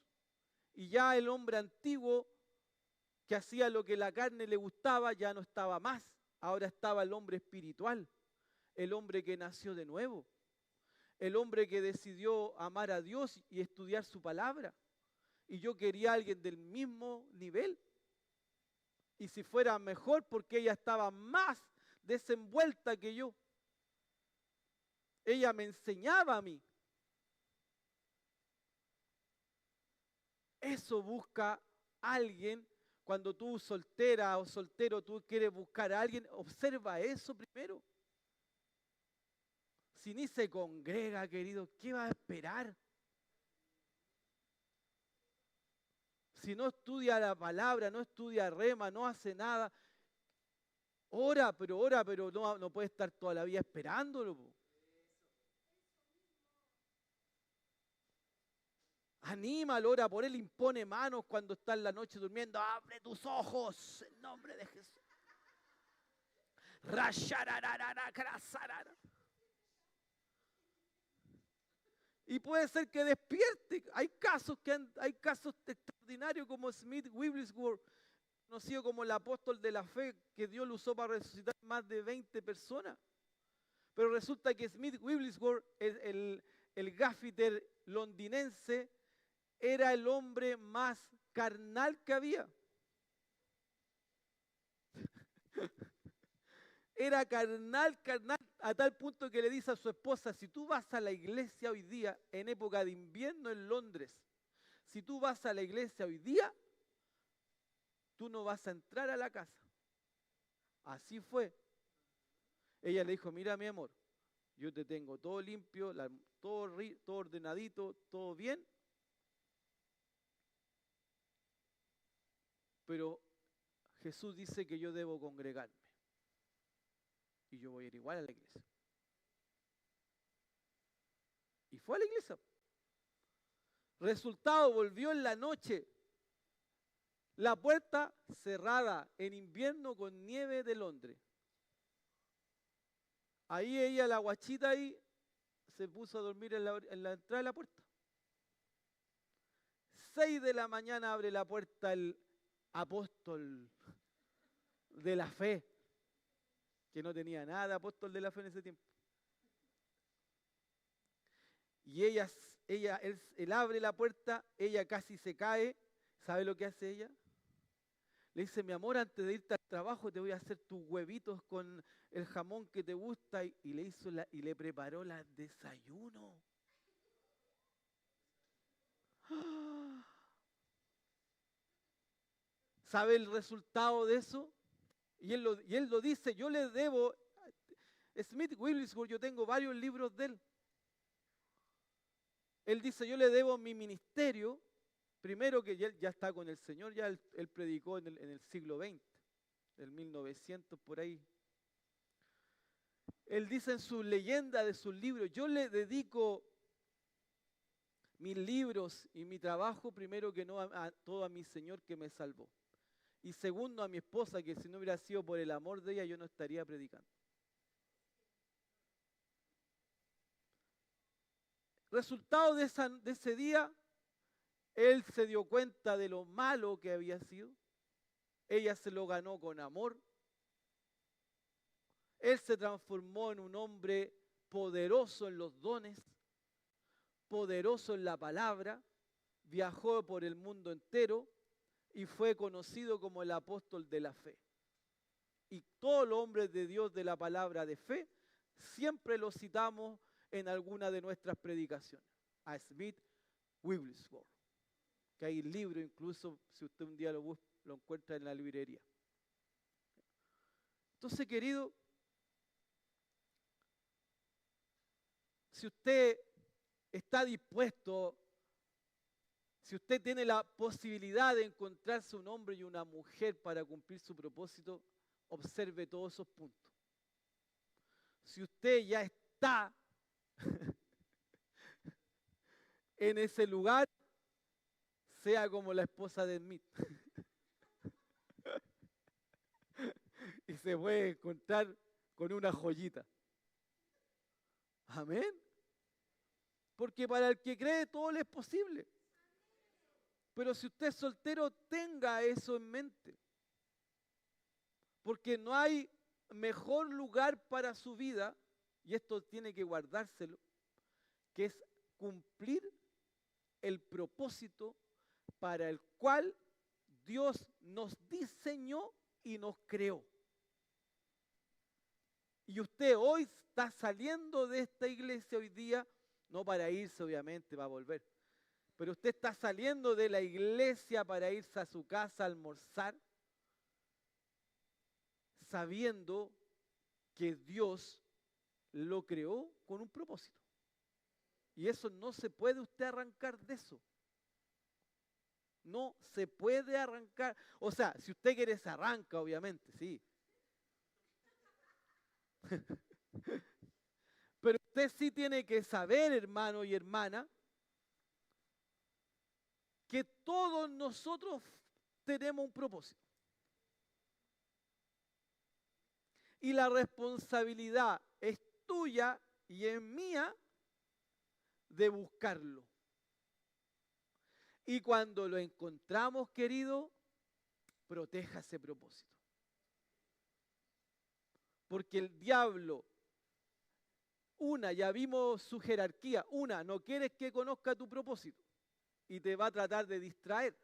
Y ya el hombre antiguo que hacía lo que la carne le gustaba ya no estaba más. Ahora estaba el hombre espiritual. El hombre que nació de nuevo. El hombre que decidió amar a Dios y estudiar su palabra. Y yo quería a alguien del mismo nivel. Y si fuera mejor, porque ella estaba más desenvuelta que yo. Ella me enseñaba a mí. Eso busca alguien. Cuando tú soltera o soltero, tú quieres buscar a alguien, observa eso primero. Si ni se congrega, querido, ¿qué va a esperar? Si no estudia la palabra, no estudia rema, no hace nada, ora, pero no puede estar toda la vida esperándolo. Anímalo, ora por él, impone manos cuando está en la noche durmiendo. Abre tus ojos en nombre de Jesús. Y puede ser que despierte. Hay casos extraordinarios como Smith Wigglesworth, conocido como el apóstol de la fe, que Dios lo usó para resucitar más de 20 personas. Pero resulta que Smith Wigglesworth, el gaffiter londinense, era el hombre más carnal que había. Era carnal, carnal, a tal punto que le dice a su esposa, si tú vas a la iglesia hoy día, en época de invierno en Londres, si tú vas a la iglesia hoy día, tú no vas a entrar a la casa. Así fue. Ella le dijo, mira mi amor, yo te tengo todo limpio, todo ordenadito, todo bien, pero Jesús dice que yo debo congregarme y yo voy a ir igual a la iglesia. Y fue a la iglesia. Resultado, volvió en la noche, la puerta cerrada en invierno con nieve de Londres. Ahí ella, la guachita ahí, se puso a dormir en la entrada de la puerta. 6 de la mañana abre la puerta el apóstol de la fe, que no tenía nada de apóstol de la fe en ese tiempo. Y él abre la puerta, ella casi se cae. ¿Sabe lo que hace ella? Le dice, mi amor, antes de irte al trabajo te voy a hacer tus huevitos con el jamón que te gusta. Y le preparó el desayuno. ¿Sabe el resultado de eso? Y él lo dice, yo le debo, Smith Wigglesworth, yo tengo varios libros de él. Él dice, yo le debo mi ministerio, primero que él ya está con el Señor, ya él predicó en el siglo XX, del 1900 por ahí. Él dice en su leyenda de sus libros, yo le dedico mis libros y mi trabajo, primero que no a todo a mi Señor que me salvó. Y segundo a mi esposa, que si no hubiera sido por el amor de ella, yo no estaría predicando. Resultado de ese día, él se dio cuenta de lo malo que había sido. Ella se lo ganó con amor. Él se transformó en un hombre poderoso en los dones, poderoso en la palabra, viajó por el mundo entero y fue conocido como el apóstol de la fe. Y todos los hombres de Dios de la palabra de fe, siempre los citamos en alguna de nuestras predicaciones. A Smith Wigglesworth, que hay libro incluso, si usted un día lo encuentra en la librería. Entonces, querido, si usted está dispuesto, si usted tiene la posibilidad de encontrarse un hombre y una mujer para cumplir su propósito, observe todos esos puntos. Si usted ya está en ese lugar, sea como la esposa de Smith. Y se puede encontrar con una joyita. Amén. Porque para el que cree todo le es posible. Pero si usted es soltero, tenga eso en mente. Porque no hay mejor lugar para su vida, y esto tiene que guardárselo, que es cumplir el propósito para el cual Dios nos diseñó y nos creó. Y usted hoy está saliendo de esta iglesia hoy día, no para irse obviamente, va a volver, pero usted está saliendo de la iglesia para irse a su casa a almorzar, sabiendo que Dios lo creó con un propósito. Y eso no se puede usted arrancar de eso. No se puede arrancar. O sea, si usted quiere se arranca, obviamente, sí. Pero usted sí tiene que saber, hermano y hermana, que todos nosotros tenemos un propósito. Y la responsabilidad es tuya y es mía de buscarlo. Y cuando lo encontramos, querido, proteja ese propósito. Porque el diablo, ya vimos su jerarquía, no quieres que conozca tu propósito. y te va a tratar de distraer.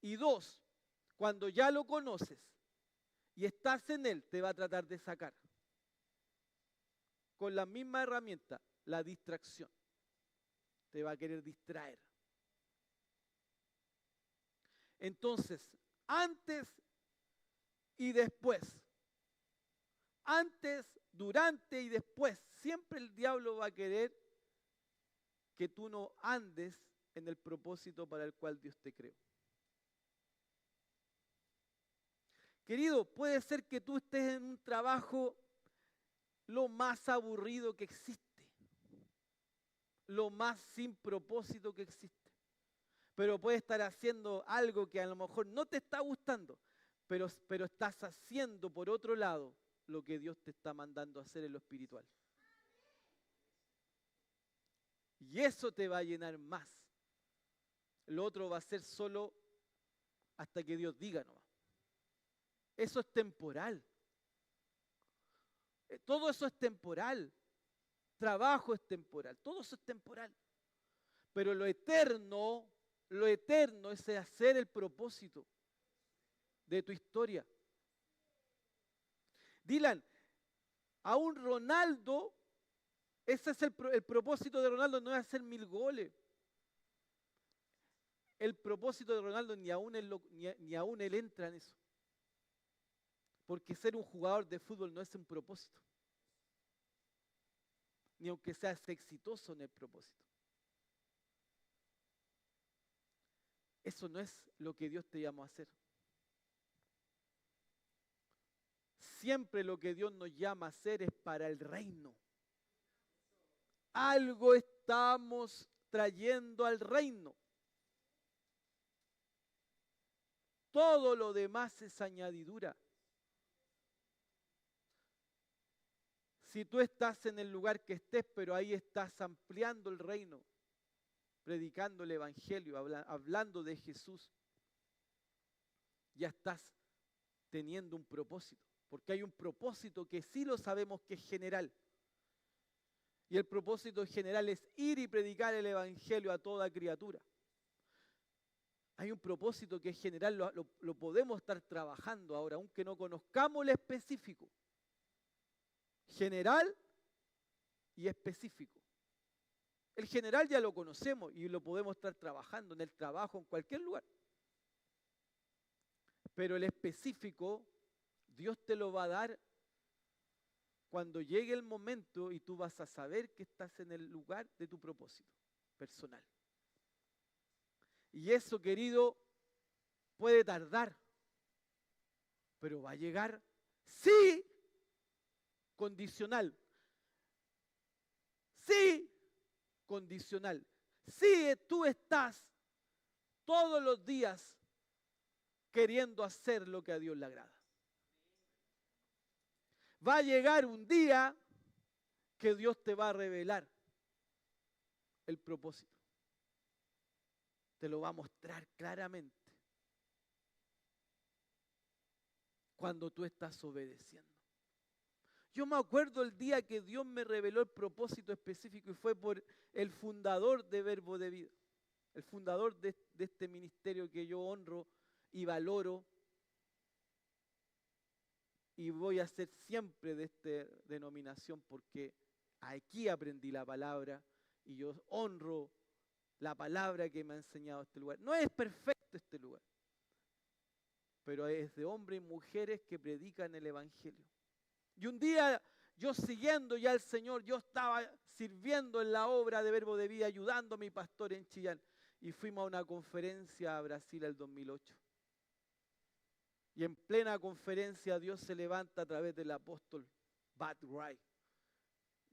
Y dos, cuando ya lo conoces y estás en él, te va a tratar de sacar. Con la misma herramienta, la distracción. Te va a querer distraer. Entonces, antes y después, antes, durante y después, siempre el diablo va a querer que tú no andes en el propósito para el cual Dios te creó. Querido, puede ser que tú estés en un trabajo lo más aburrido que existe, lo más sin propósito que existe, pero puedes estar haciendo algo que a lo mejor no te está gustando, pero estás haciendo por otro lado lo que Dios te está mandando a hacer en lo espiritual. Y eso te va a llenar más. Lo otro va a ser solo hasta que Dios diga nomás. Eso es temporal. Todo eso es temporal. Trabajo es temporal. Todo eso es temporal. Pero lo eterno es hacer el propósito de tu historia. Dylan, a un Ronaldo, ese es el propósito de Ronaldo, no es hacer 1000 goles. El propósito de Ronaldo ni aún él entra en eso. Porque ser un jugador de fútbol no es un propósito. Ni aunque seas exitoso en el propósito. Eso no es lo que Dios te llamó a hacer. Siempre lo que Dios nos llama a hacer es para el reino. Algo estamos trayendo al reino. Todo lo demás es añadidura. Si tú estás en el lugar que estés, pero ahí estás ampliando el reino, predicando el evangelio, hablando de Jesús, ya estás teniendo un propósito. Porque hay un propósito que sí lo sabemos que es general. Y el propósito general es ir y predicar el evangelio a toda criatura. Hay un propósito que es general, lo podemos estar trabajando ahora, aunque no conozcamos el específico. General y específico. El general ya lo conocemos y lo podemos estar trabajando en el trabajo, en cualquier lugar. Pero el específico, Dios te lo va a dar cuando llegue el momento y tú vas a saber que estás en el lugar de tu propósito personal. Y eso, querido, puede tardar, pero va a llegar, sí, condicional. Sí, condicional. Sí, tú estás todos los días queriendo hacer lo que a Dios le agrada. Va a llegar un día que Dios te va a revelar el propósito. Te lo va a mostrar claramente cuando tú estás obedeciendo. Yo me acuerdo el día que Dios me reveló el propósito específico y fue por el fundador de Verbo de Vida, el fundador de este ministerio que yo honro y valoro y voy a ser siempre de esta denominación porque aquí aprendí la palabra y yo honro la palabra que me ha enseñado este lugar. No es perfecto este lugar, pero es de hombres y mujeres que predican el evangelio. Y un día yo siguiendo ya al Señor, yo estaba sirviendo en la obra de Verbo de Vida, ayudando a mi pastor en Chillán. Y fuimos a una conferencia a Brasil el 2008. Y en plena conferencia Dios se levanta a través del apóstol Bud Wright.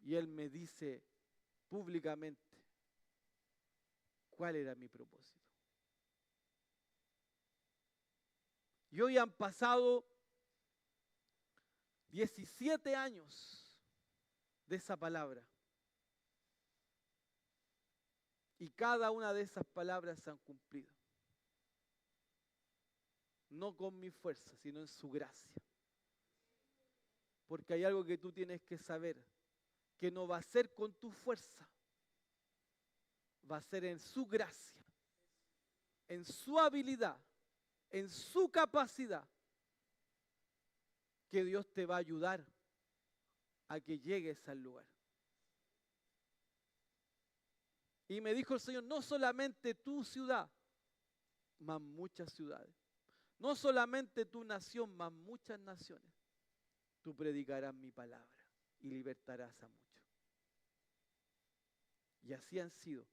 Y él me dice públicamente cuál era mi propósito. Y hoy han pasado 17 años de esa palabra. Y cada una de esas palabras se han cumplido. No con mi fuerza, sino en su gracia. Porque hay algo que tú tienes que saber, que no va a ser con tu fuerza, va a ser en su gracia, en su habilidad, en su capacidad, que Dios te va a ayudar a que llegues al lugar. Y me dijo el Señor, no solamente tu ciudad, mas muchas ciudades. No solamente tu nación, mas muchas naciones. Tú predicarás mi palabra y libertarás a muchos. Y así han sido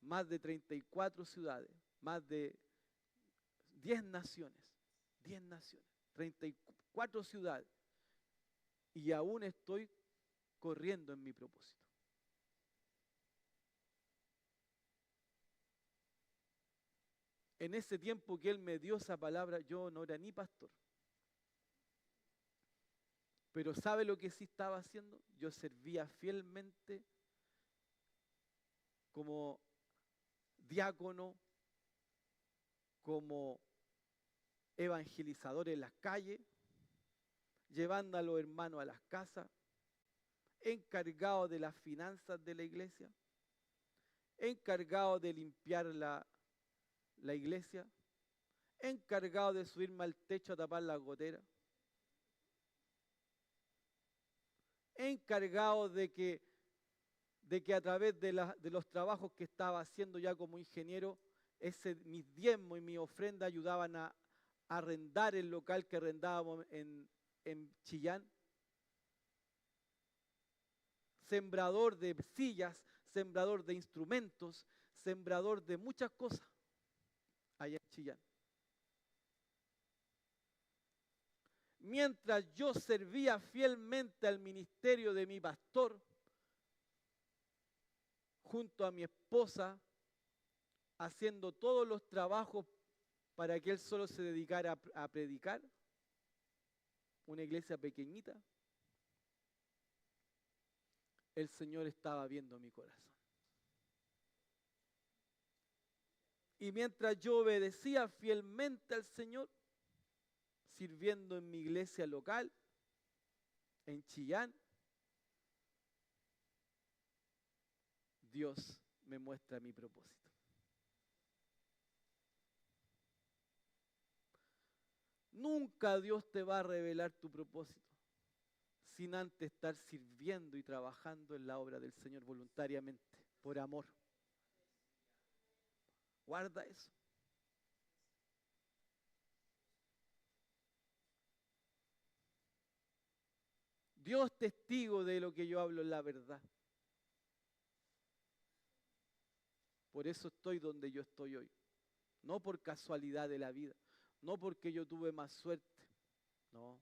más de 34 ciudades, más de 10 naciones, 34 ciudades. Y aún estoy corriendo en mi propósito. En ese tiempo que Él me dio esa palabra, yo no era ni pastor. Pero ¿sabe lo que sí estaba haciendo? Yo servía fielmente como diácono, como evangelizador en las calles, llevando a los hermanos a las casas, encargado de las finanzas de la iglesia, encargado de limpiar la iglesia, encargado de subirme al techo a tapar las goteras, encargado de que a través de los trabajos que estaba haciendo ya como ingeniero, mis diezmos y mi ofrenda ayudaban a arrendar el local que arrendábamos en Chillán. Sembrador de sillas, sembrador de instrumentos, sembrador de muchas cosas allá en Chillán. Mientras yo servía fielmente al ministerio de mi pastor, junto a mi esposa, haciendo todos los trabajos para que él solo se dedicara a predicar, una iglesia pequeñita, el Señor estaba viendo mi corazón. Y mientras yo obedecía fielmente al Señor, sirviendo en mi iglesia local, en Chillán, Dios me muestra mi propósito. Nunca Dios te va a revelar tu propósito sin antes estar sirviendo y trabajando en la obra del Señor voluntariamente, por amor. Guarda eso. Dios testigo de lo que yo hablo es la verdad. Por eso estoy donde yo estoy hoy. No por casualidad de la vida. No porque yo tuve más suerte. No.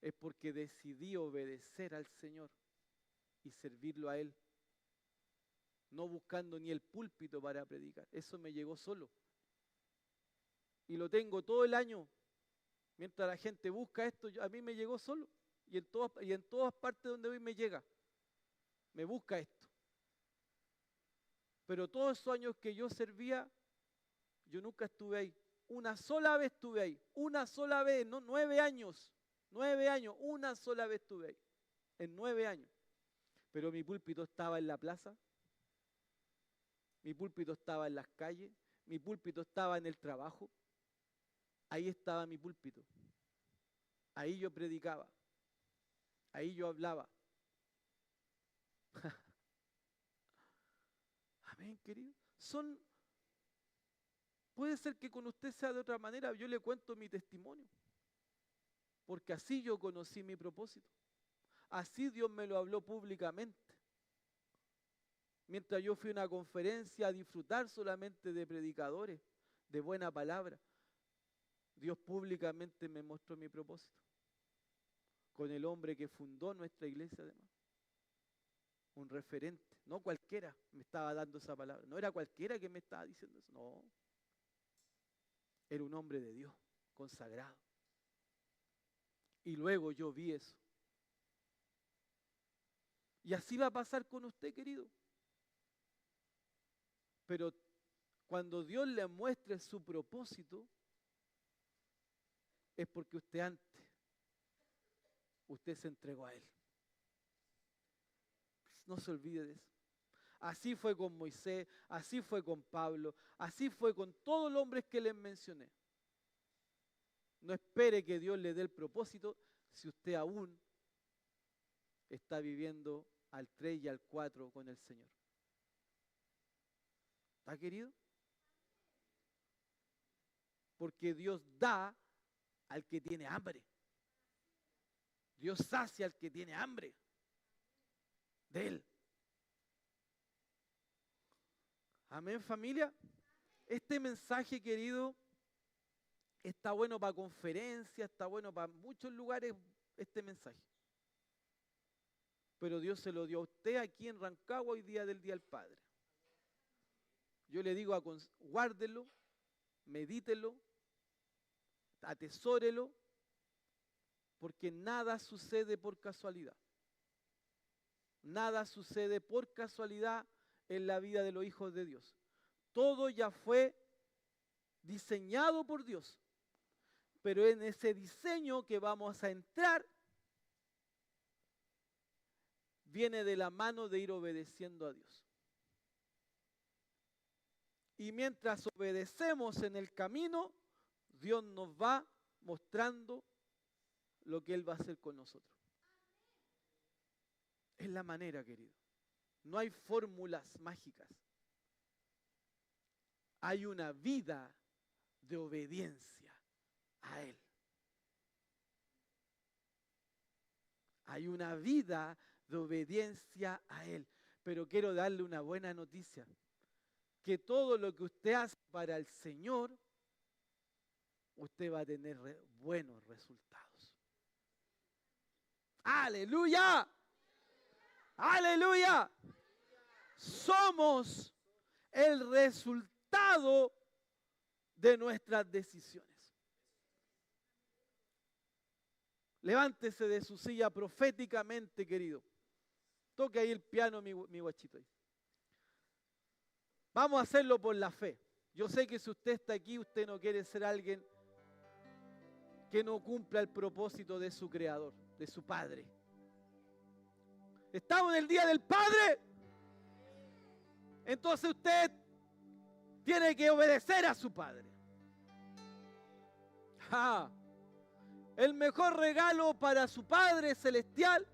Es porque decidí obedecer al Señor y servirlo a Él. No buscando ni el púlpito para predicar. Eso me llegó solo. Y lo tengo todo el año. Mientras la gente busca esto, a mí me llegó solo. Y en todas partes donde voy me llega. Me busca esto. Pero todos esos años que yo servía, yo nunca estuve ahí. Una sola vez estuve ahí. Una sola vez, no 9 años. 9 años, una sola vez estuve ahí. En 9 años. Pero mi púlpito estaba en la plaza. Mi púlpito estaba en las calles. Mi púlpito estaba en el trabajo. Ahí estaba mi púlpito. Ahí yo predicaba. Ahí yo hablaba. Amén, querido. Puede ser que con usted sea de otra manera. Yo le cuento mi testimonio. Porque así yo conocí mi propósito. Así Dios me lo habló públicamente. Mientras yo fui a una conferencia a disfrutar solamente de predicadores, de buena palabra, Dios públicamente me mostró mi propósito. Con el hombre que fundó nuestra iglesia además. Un referente. No cualquiera me estaba dando esa palabra. No era cualquiera que me estaba diciendo eso. No. Era un hombre de Dios, consagrado. Y luego yo vi eso. Y así va a pasar con usted, querido. Pero cuando Dios le muestre su propósito, es porque usted se entregó a Él. No se olvide de eso. Así fue con Moisés, así fue con Pablo, así fue con todos los hombres que les mencioné. No espere que Dios le dé el propósito si usted aún está viviendo al 3 y al 4 con el Señor. ¿Está, querido? Porque Dios da al que tiene hambre. Dios sacia al que tiene hambre de Él. Amén, familia. Este mensaje, querido, está bueno para conferencias, está bueno para muchos lugares, este mensaje. Pero Dios se lo dio a usted aquí en Rancagua hoy día del Día del Padre. Yo le digo, guárdelo, medítelo, atesórelo, porque nada sucede por casualidad. Nada sucede por casualidad en la vida de los hijos de Dios. Todo ya fue diseñado por Dios. Pero en ese diseño que vamos a entrar, viene de la mano de ir obedeciendo a Dios. Y mientras obedecemos en el camino, Dios nos va mostrando lo que Él va a hacer con nosotros. Es la manera, querido. No hay fórmulas mágicas. Hay una vida de obediencia a Él. Hay una vida de obediencia a Él. Pero quiero darle una buena noticia. Que todo lo que usted hace para el Señor, usted va a tener buenos resultados. ¡Aleluya! ¡Aleluya! Somos el resultado de nuestras decisiones. Levántese de su silla proféticamente, querido. Toque ahí el piano, mi guachito. Vamos a hacerlo por la fe. Yo sé que si usted está aquí, usted no quiere ser alguien que no cumpla el propósito de su Creador, de su Padre. Estamos en el Día del Padre. Entonces usted tiene que obedecer a su Padre. El mejor regalo para su Padre Celestial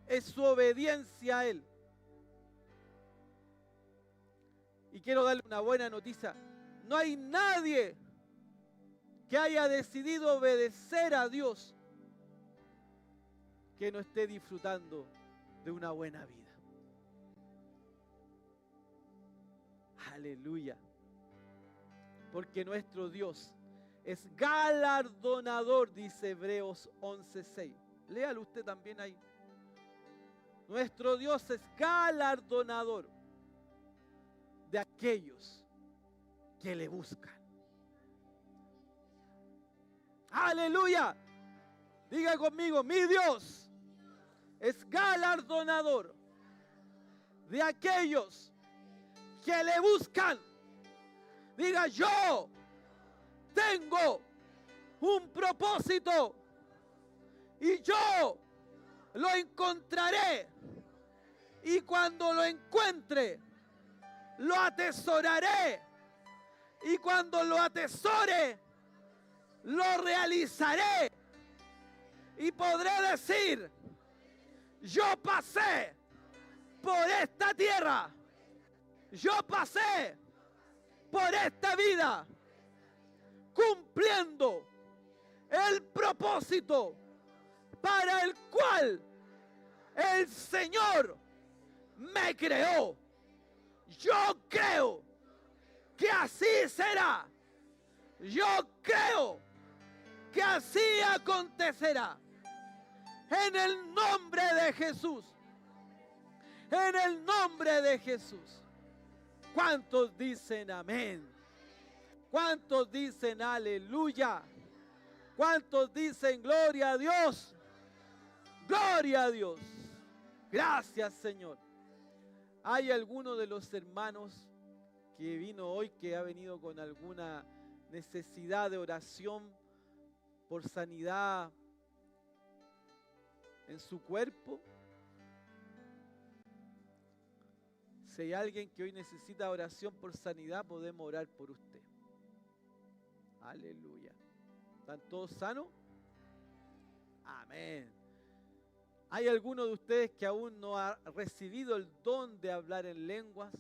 es su obediencia a Él. Y quiero darle una buena noticia. No hay nadie que haya decidido obedecer a Dios que no esté disfrutando de una buena vida. Aleluya. Porque nuestro Dios es galardonador, dice Hebreos 11:6. Léalo usted también ahí. Nuestro Dios es galardonador de aquellos que le buscan. Aleluya. Diga conmigo, mi Dios es galardonador de aquellos que le buscan. Diga, yo tengo un propósito y yo lo encontraré, y cuando lo encuentre lo atesoraré, y cuando lo atesore lo realizaré, y podré decir, yo pasé por esta tierra, yo pasé por esta vida cumpliendo el propósito para el cual el Señor me creó. Yo creo que así será. Yo creo que así acontecerá. En el nombre de Jesús. En el nombre de Jesús. ¿Cuántos dicen amén? ¿Cuántos dicen aleluya? ¿Cuántos dicen gloria a Dios? Gloria a Dios. Gracias, Señor. ¿Hay alguno de los hermanos que vino hoy, que ha venido con alguna necesidad de oración por sanidad en su cuerpo? Si hay alguien que hoy necesita oración por sanidad, podemos orar por usted. Aleluya. ¿Están todos sanos? Amén. ¿Hay alguno de ustedes que aún no ha recibido el don de hablar en lenguas,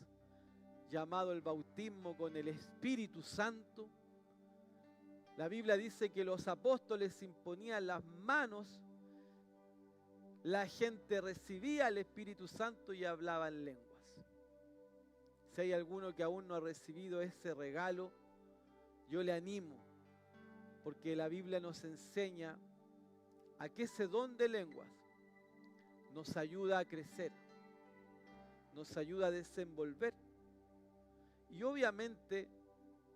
llamado el bautismo con el Espíritu Santo? La Biblia dice que los apóstoles imponían las manos, la gente recibía el Espíritu Santo y hablaba en lenguas. Si hay alguno que aún no ha recibido ese regalo, yo le animo, porque la Biblia nos enseña a que ese don de lenguas nos ayuda a crecer, nos ayuda a desenvolver y obviamente